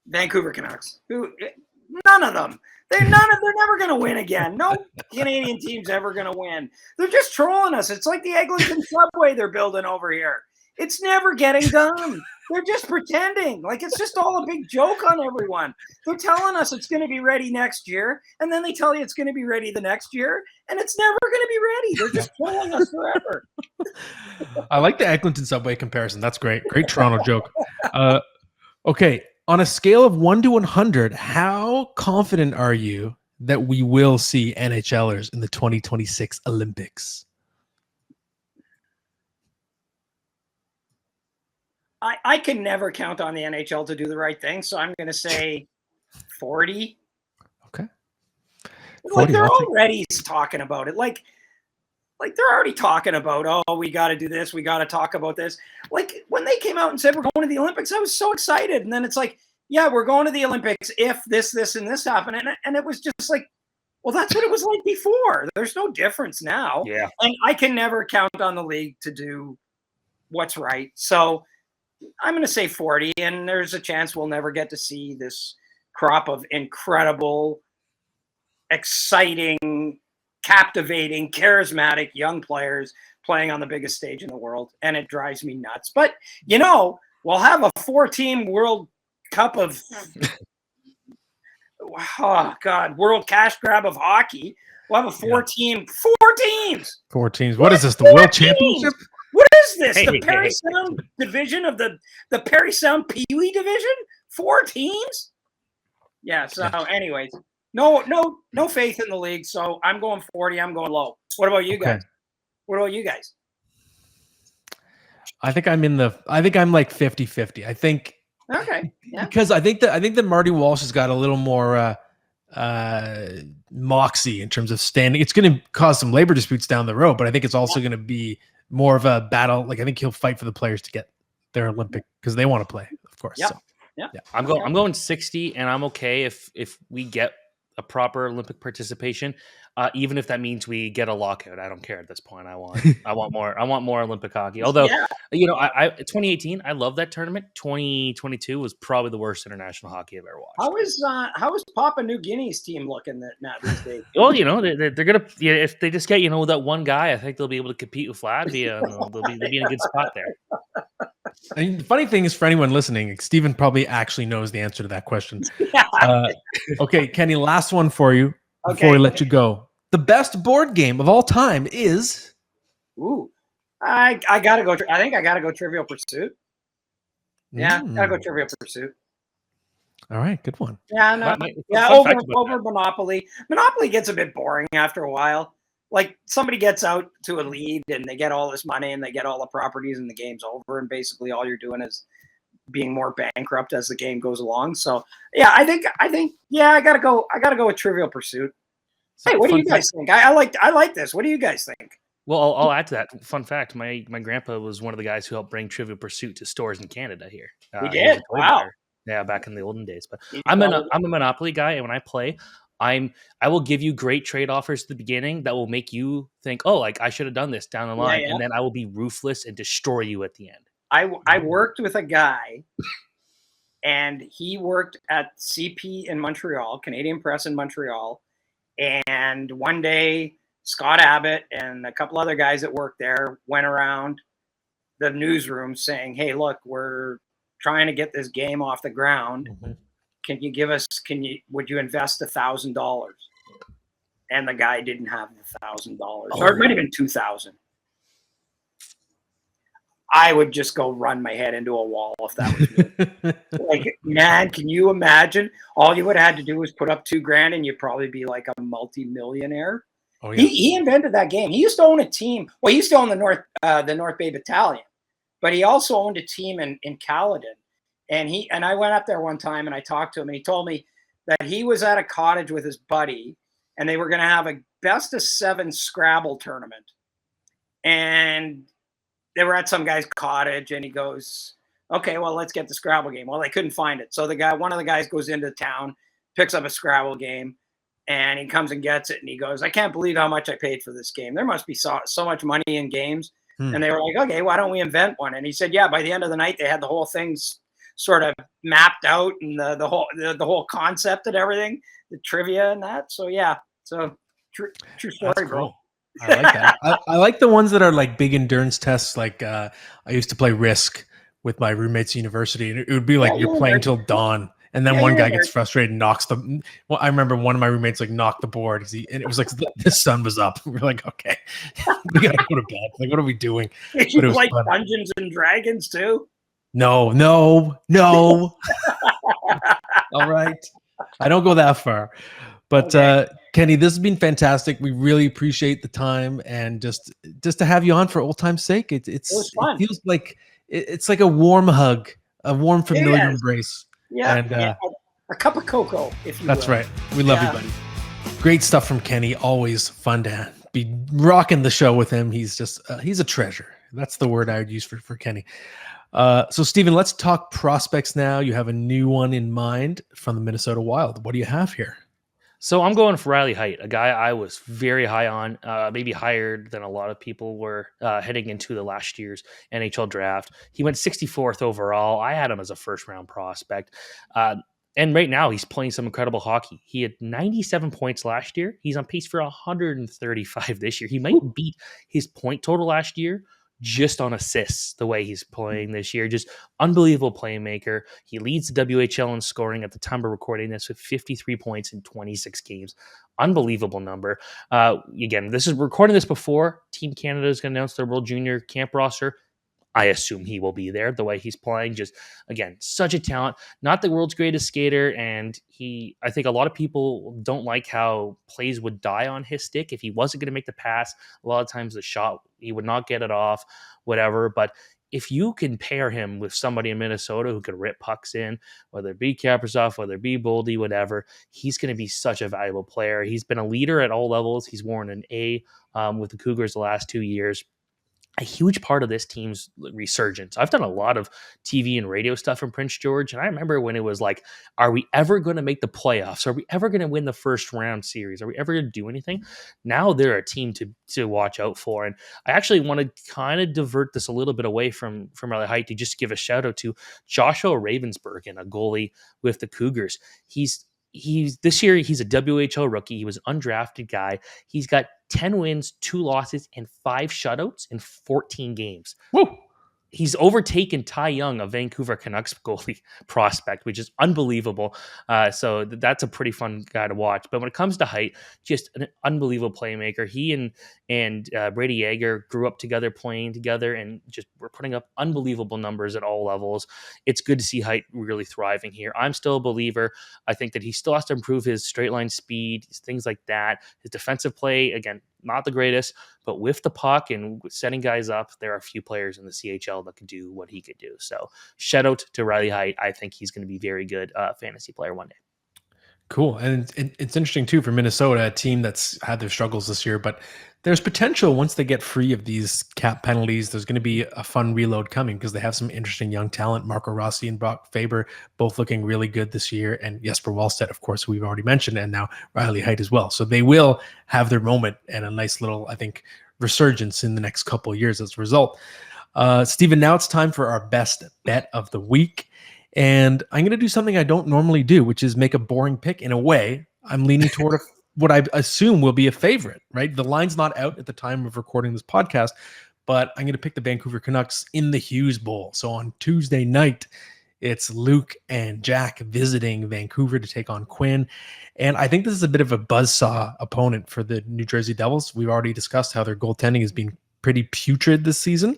C: Vancouver Canucks. None of them. They're never going to win again. No Canadian team's ever going to win. They're just trolling us. It's like the Eglinton subway they're building over here. It's never getting done. They're just pretending. Like, it's just all a big joke on everyone. They're telling us it's going to be ready next year, and then they tell you it's going to be ready the next year, and it's never going to be ready. They're just trolling us forever.
B: I like the Eglinton Subway comparison. That's great. Great Toronto joke. Okay. On a scale of 1 to 100, how confident are you that we will see NHLers in the 2026 Olympics?
C: I can never count on the NHL to do the right thing, so I'm going to say 40.
B: Okay.
C: 40,
B: 40,
C: they're
B: I'll take-
C: already talking about it. Like they're already talking about, oh, we got to do this. We got to talk about this. Like, when they came out and said we're going to the Olympics, I was so excited. And then it's like, yeah, we're going to the Olympics if this, and this happen. And it was just like, well, that's what it was like before. There's no difference now.
A: Yeah.
C: And I can never count on the league to do what's right. So I'm going to say 40, and there's a chance we'll never get to see this crop of incredible, exciting, captivating, charismatic young players playing on the biggest stage in the world. And it drives me nuts. But, we'll have a 4-team World Cup of, World Cash Grab of hockey. We'll have a 4 teams.
B: 4 teams. What is this? The World Championship?
C: What is this? The Perry Sound division of the Perry Sound Pee Wee division? 4 teams? Yeah. So, anyways, no faith in the league. So I'm going 40. I'm going low. What about you guys? What about you guys?
B: I think I'm like 50-50. I think.
C: Okay. Yeah.
B: Because I think that Marty Walsh has got a little more moxie in terms of standing. It's going to cause some labor disputes down the road, but I think it's also going to be more of a battle. Like, I think he'll fight for the players to get their Olympic because they want to play, of course.
C: Yep.
B: So,
C: yeah.
A: I'm going 60, and I'm okay if we get a proper Olympic participation, even if that means we get a lockout. I don't care at this point. I want more Olympic hockey. Although, I 2018, I love that tournament. 2022 was probably the worst international hockey I've ever watched.
C: How is Papua New Guinea's team looking Matt these days?
A: Well, they're gonna, if they just get that one guy, I think they'll be able to compete with Latvia, and they'll be in a good spot there.
B: I mean, the funny thing is, for anyone listening, Stephen probably actually knows the answer to that question. Okay, Kenny, last one for you before we let you go. The best board game of all time is.
C: Ooh, I gotta go. I think I gotta go Trivial Pursuit. Yeah, gotta go Trivial Pursuit.
B: All right, good one.
C: Yeah, no, over Monopoly. Monopoly gets a bit boring after a while. Like, somebody gets out to a lead and they get all this money and they get all the properties and the game's over, and basically all you're doing is being more bankrupt as the game goes along. So yeah, I think I gotta go with Trivial Pursuit. Hey, what do you guys think? I like this. What do you guys think?
A: Well, I'll add to that. Fun fact: my grandpa was one of the guys who helped bring Trivial Pursuit to stores in Canada here.
C: He did. Wow.
A: Yeah, back in the olden days. But I'm a Monopoly guy, and when I play, I will give you great trade offers at the beginning that will make you think, oh, like, I should have done this down the line, and then I will be ruthless and destroy you at the end.
C: I worked with a guy, and he worked at CP in Montreal, Canadian Press in Montreal, and one day Scott Abbott and a couple other guys that worked there went around the newsroom saying, hey, look, we're trying to get this game off the ground. Mm-hmm. Would you invest $1,000? And the guy didn't have the $1,000, or it might have been $2,000. I would just go run my head into a wall if that was me. Like, man, can you imagine? All you would have had to do was put up $2,000 and you'd probably be like a multi-millionaire. Oh, yeah. He invented that game. He used to own a team. Well, he used to own the North Bay Battalion, but he also owned a team in Caledon. And I went up there one time and I talked to him, and he told me that he was at a cottage with his buddy and they were going to have a best of 7 Scrabble tournament. And they were at some guy's cottage, and he goes, okay, well, let's get the Scrabble game. Well, they couldn't find it. So one of the guys goes into town, picks up a Scrabble game, and he comes and gets it. And he goes, I can't believe how much I paid for this game. There must be so much money in games. And they were like, okay, why don't we invent one? And he said, yeah, by the end of the night, they had the whole thing sort of mapped out, and the whole concept and everything, the trivia and that. So yeah, so true story,
B: That's cool.
C: bro.
B: I like that. I like the ones that are like big endurance tests. Like I used to play Risk with my roommates at university, and it would be like
C: Yeah,
B: you're playing till dawn, and then
C: Yeah,
B: one
C: you're
B: guy
C: in
B: gets
C: there.
B: frustrated and knocks the. Well, I remember one of my roommates like knocked the board, and it was like the sun was up. We're like, okay, we gotta go to bed. Like, what are we doing?
C: Did
B: But
C: you
B: it was
C: play
B: fun.
C: Dungeons and Dragons too?
B: No. All right, I don't go that far. But
C: Okay.
B: Kenny, this has been fantastic. We really appreciate the time and just to have you on for old time's sake. It
C: It was
B: it
C: fun.
B: feels like it's like a warm hug, a warm familiar
C: Yes.
B: embrace.
C: Yeah.
B: And
C: A cup of cocoa, if you
B: that's
C: will.
B: right. We love you,
C: Yeah.
B: buddy. Great stuff from Kenny. Always fun to be rocking the show with him. He's just he's a treasure. That's the word I would use for Kenny. So Steven, let's talk prospects now. You have a new one in mind from the Minnesota Wild. What do you have here?
A: So I'm going for Riley Heidt, a guy I was very high on, maybe higher than a lot of people were heading into the last year's NHL draft. He went 64th overall. I had him as a first round prospect. And right now he's playing some incredible hockey. He had 97 points last year. He's on pace for 135 this year. He might beat his point total last year just on assists, the way he's playing this year. Just unbelievable playmaker. He leads the WHL in scoring at the time of recording this with 53 points in 26 games. Unbelievable number. Again, this is recording this before Team Canada is going to announce their World Junior camp roster. I assume he will be there the way he's playing. Just, again, such a talent. Not the world's greatest skater. And I think a lot of people don't like how plays would die on his stick. If he wasn't going to make the pass, a lot of times the shot, he would not get it off, whatever. But if you can pair him with somebody in Minnesota who could rip pucks in, whether it be Kaprizov, whether it be Boldy, whatever, he's going to be such a valuable player. He's been a leader at all levels. He's worn an A with the Cougars the last 2 years. A huge part of this team's resurgence. I've done a lot of TV and radio stuff in Prince George, and I remember when it was like, are we ever going to make the playoffs? Are we ever going to win the first round series? Are we ever going to do anything? Now they're a team to watch out for. And I actually want to kind of divert this a little bit away from Riley Heidt to just give a shout out to Joshua Ravensburg, a goalie with the Cougars. He's this year he's a WHL rookie. He was an undrafted guy. He's got 10 wins, 2 losses, and 5 shutouts in 14 games.
B: Whoa.
A: He's overtaken Ty Young, a Vancouver Canucks goalie prospect, which is unbelievable. So that's a pretty fun guy to watch. But when it comes to Heidt, just an unbelievable playmaker. He and Brady Yeager grew up together, playing together, and just were putting up unbelievable numbers at all levels. It's good to see Heidt really thriving here. I'm still a believer. I think that he still has to improve his straight line speed, things like that. His defensive play, again, not the greatest, but with the puck and setting guys up, there are a few players in the CHL that could do what he could do. So shout out to Riley Heidt. I think he's going to be very good fantasy player one day.
B: Cool. And it's interesting too for Minnesota, a team that's had their struggles this year, but there's potential once they get free of these cap penalties. There's going to be a fun reload coming because they have some interesting young talent. Marco Rossi and Brock Faber both looking really good this year. And Jesper Wallstedt, of course, we've already mentioned, and now Riley Heidt as well. So they will have their moment and a nice little, I think, resurgence in the next couple of years as a result. Steven, now it's time for our best bet of the week. And I'm going to do something I don't normally do, which is make a boring pick. In a way, I'm leaning toward what I assume will be a favorite, right? The line's not out at the time of recording this podcast, but I'm going to pick the Vancouver Canucks in the Hughes Bowl. So on Tuesday night, it's Luke and Jack visiting Vancouver to take on Quinn. And I think this is a bit of a buzzsaw opponent for the New Jersey Devils. We've already discussed how their goaltending has been pretty putrid this season.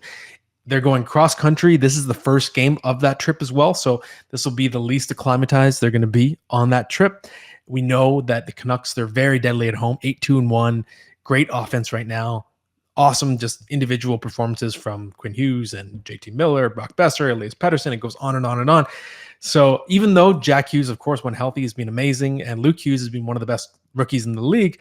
B: They're going cross country. This is the first game of that trip as well. So this will be the least acclimatized they're going to be on that trip. We know that the Canucks, they're very deadly at home, 8-2-1, great offense right now. Awesome, just individual performances from Quinn Hughes and JT Miller, Brock Besser, Elias Pettersson. It goes on and on and on. So even though Jack Hughes, of course, when healthy, has been amazing, and Luke Hughes has been one of the best rookies in the league,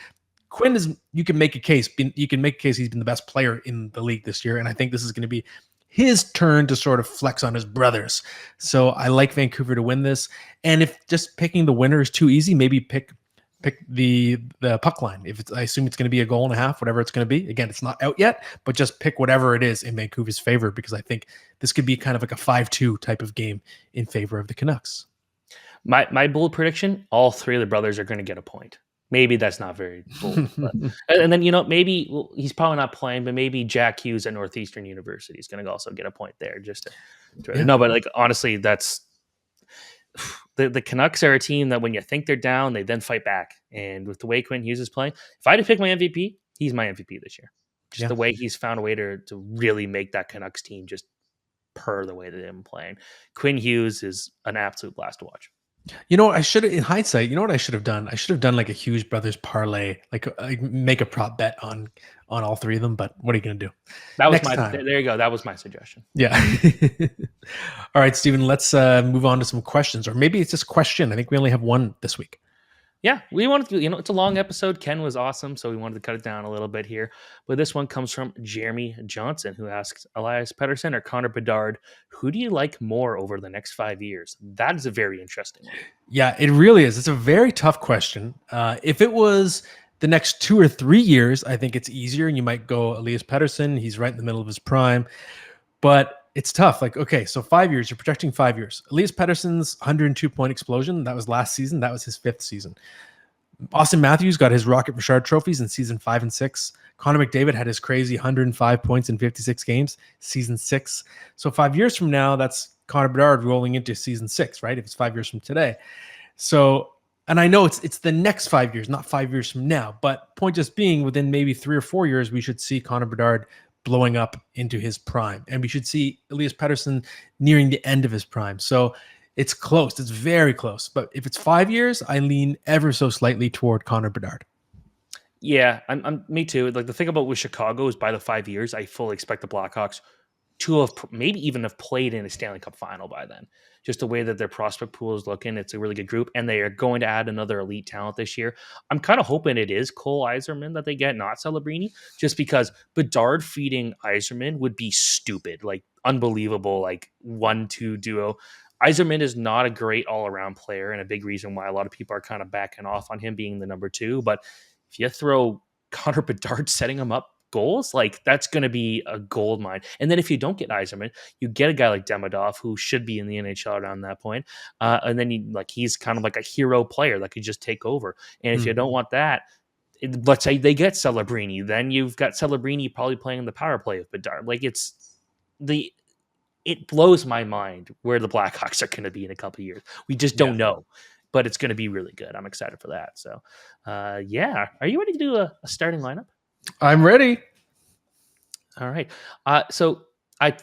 B: Quinn is, you can make a case he's been the best player in the league this year. And I think this is going to be his turn to sort of flex on his brothers. So I like Vancouver to win this. And if just picking the winner is too easy, maybe pick the puck line. I assume it's going to be a goal and a half, whatever it's going to be. Again, it's not out yet, but just pick whatever it is in Vancouver's favor, because I think this could be kind of like a 5-2 type of game in favor of the Canucks.
A: My bold prediction, all 3 of the brothers are going to get a point. Maybe that's not very bold. But, and then, maybe he's probably not playing, but maybe Jack Hughes at Northeastern University is going to also get a point there just to no, but like honestly, that's the Canucks are a team that when you think they're down, they then fight back. And with the way Quinn Hughes is playing, if I had to pick my MVP, he's my MVP this year. Just the way he's found a way to really make that Canucks team just purr the way that they've been playing. Quinn Hughes is an absolute blast to watch.
B: I should have, in hindsight, what I should have done? I should have done like a Hughes brothers parlay, like make a prop bet on all three of them. But what are you going to do?
A: That was there you go. That was my suggestion.
B: Yeah. All right, Steven, let's move on to some questions, or maybe it's just a question. I think we only have one this week.
A: Yeah, we wanted to, it's a long episode. Ken was awesome, so we wanted to cut it down a little bit here. But this one comes from Jeremy Johnson, who asks, Elias Pettersson or Connor Bedard, who do you like more over the next 5 years? That is a very interesting one.
B: Yeah, it really is. It's a very tough question. If it was the next 2 or 3 years, I think it's easier, and you might go Elias Pettersson. He's right in the middle of his prime. But it's tough. Like, okay, so 5 years, you're projecting 5 years. Elias Pettersson's 102-point explosion, that was last season. That was his 5th season. Austin Matthews got his Rocket Richard trophies in season 5 and 6. Connor McDavid had his crazy 105 points in 56 games, season 6. So 5 years from now, that's Connor Bedard rolling into season 6, right? If it's 5 years from today. So, and I know it's the next 5 years, not 5 years from now. But point just being, within maybe 3 or 4 years, we should see Connor Bedard blowing up into his prime. And we should see Elias Pettersson nearing the end of his prime. So it's close. It's very close. But if it's 5 years, I lean ever so slightly toward Connor Bedard.
A: Yeah, I'm me too. Like the thing about with Chicago is by the 5 years, I fully expect the Blackhawks to have maybe even have played in a Stanley Cup final by then. Just the way that their prospect pool is looking, it's a really good group, and they are going to add another elite talent this year. I'm kind of hoping it is Cole Yzerman that they get, not Celebrini, just because Bedard feeding Yzerman would be stupid, like unbelievable, like 1-2 duo. Yzerman is not a great all-around player, and a big reason why a lot of people are kind of backing off on him being the number 2. But if you throw Connor Bedard setting him up goals, like that's going to be a gold mine. And then if you don't get Yzerman, you get a guy like Demidov who should be in the NHL around that point. And then he's kind of like a hero player that could just take over. And if you don't want that, let's say they get Celebrini, then you've got Celebrini probably playing the power play of Bedard. Like it blows my mind where the Blackhawks are going to be in a couple of years. We just don't know, but it's going to be really good. I'm excited for that. So are you ready to do a starting lineup?
B: I'm ready.
A: All right. So I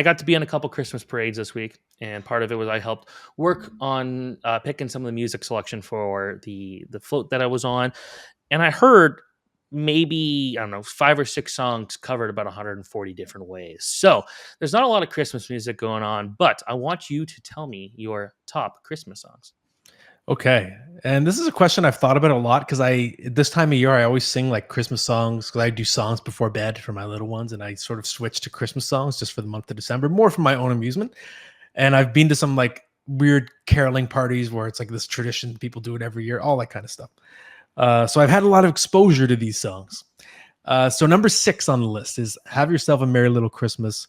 A: got to be on a couple Christmas parades this week, and part of it was I helped work on picking some of the music selection for the float that I was on, and I heard maybe 5 or 6 songs covered about 140 different ways. So there's not a lot of Christmas music going on, but I want you to tell me your top Christmas songs.
B: Okay. And this is a question I've thought about a lot because this time of year, I always sing like Christmas songs because I do songs before bed for my little ones. And I sort of switch to Christmas songs just for the month of December, more for my own amusement. And I've been to some like weird caroling parties where it's like this tradition. People do it every year, all that kind of stuff. So I've had a lot of exposure to these songs. So number 6 on the list is Have Yourself a Merry Little Christmas.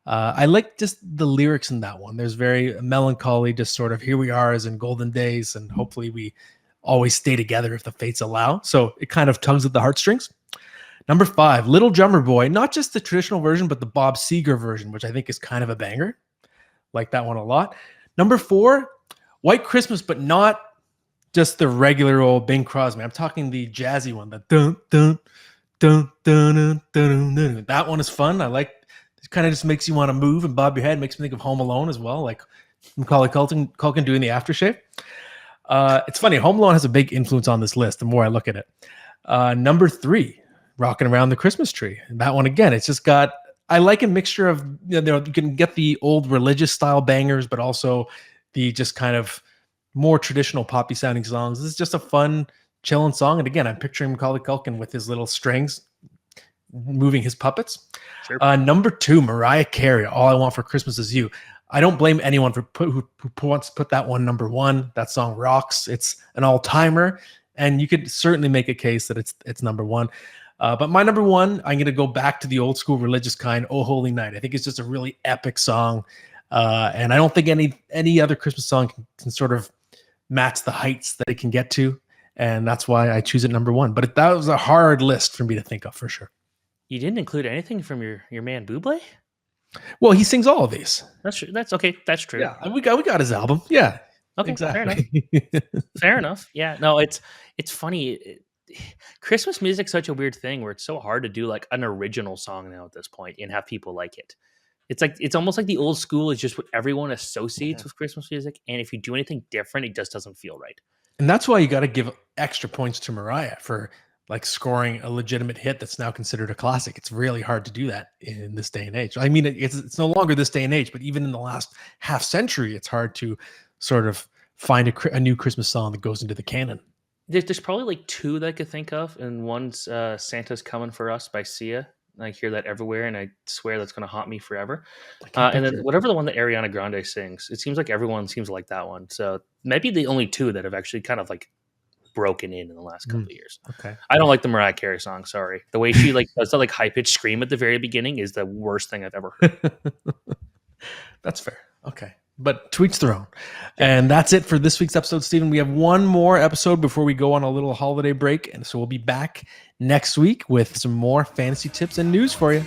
B: I like just the lyrics in that one. There's very melancholy, just sort of here we are as in golden days, and hopefully we always stay together if the fates allow. So it kind of tugs at the heartstrings. Number 5, Little Drummer Boy, not just the traditional version, but the Bob Seger version, which I think is kind of a banger. Like that one a lot. Number 4, White Christmas, but not just the regular old Bing Crosby. I'm talking the jazzy one, the dun dun dun dun dun dun dun. That one is fun. I like. It kind of just makes you want to move and bob your head. Makes me think of Home Alone as well, like Macaulay Culkin doing the aftershave. It's funny. Home Alone has a big influence on this list the more I look at it. Number 3, Rocking Around the Christmas Tree. And that one, again, it's just got, I like a mixture of, you can get the old religious style bangers, but also the just kind of more traditional poppy sounding songs. This is just a fun, chilling song. And again, I'm picturing Macaulay Culkin with his little strings moving his puppets. Sure. Number 2, Mariah Carey, All I Want for Christmas Is You. I don't blame anyone who wants to put that one number 1. That song rocks. It's an all-timer, and you could certainly make a case that it's number 1. But my number 1, I'm going to go back to the old school religious kind, Oh Holy Night. I think it's just a really epic song, and I don't think any other Christmas song can sort of match the heights that it can get to. and that's why I choose it number 1. But that was a hard list for me to think of for sure.
A: You didn't include anything from your man Bublé?
B: Well, he sings all of these.
A: That's true. That's okay. That's true.
B: Yeah, we got his album. Yeah,
A: Okay,
B: exactly.
A: fair enough. Fair enough. Yeah. No, it's funny. Christmas music's such a weird thing where it's so hard to do like an original song now at this point and have people like it. It's almost like the old school is just what everyone associates with Christmas music, and if you do anything different, it just doesn't feel right.
B: And that's why you got to give extra points to Mariah for like scoring a legitimate hit that's now considered a classic. It's really hard to do that in this day and age. I mean, it's no longer this day and age, but even in the last half century, it's hard to sort of find a new Christmas song that goes into the canon.
A: There's probably like 2 that I could think of, and one's "Santa's Coming for Us" by Sia. I hear that everywhere, and I swear that's going to haunt me forever. And then whatever the one that Ariana Grande sings, it seems like everyone seems to like that one. So maybe the only 2 that have actually kind of like broken in the last couple of years.
B: Okay.
A: I don't like the Mariah Carey song. Sorry. The way she like does that like high pitched scream at the very beginning is the worst thing I've ever heard.
B: That's fair. Okay. But to each their own. And that's it for this week's episode, Stephen. We have one more episode before we go on a little holiday break. And so we'll be back next week with some more fantasy tips and news for you.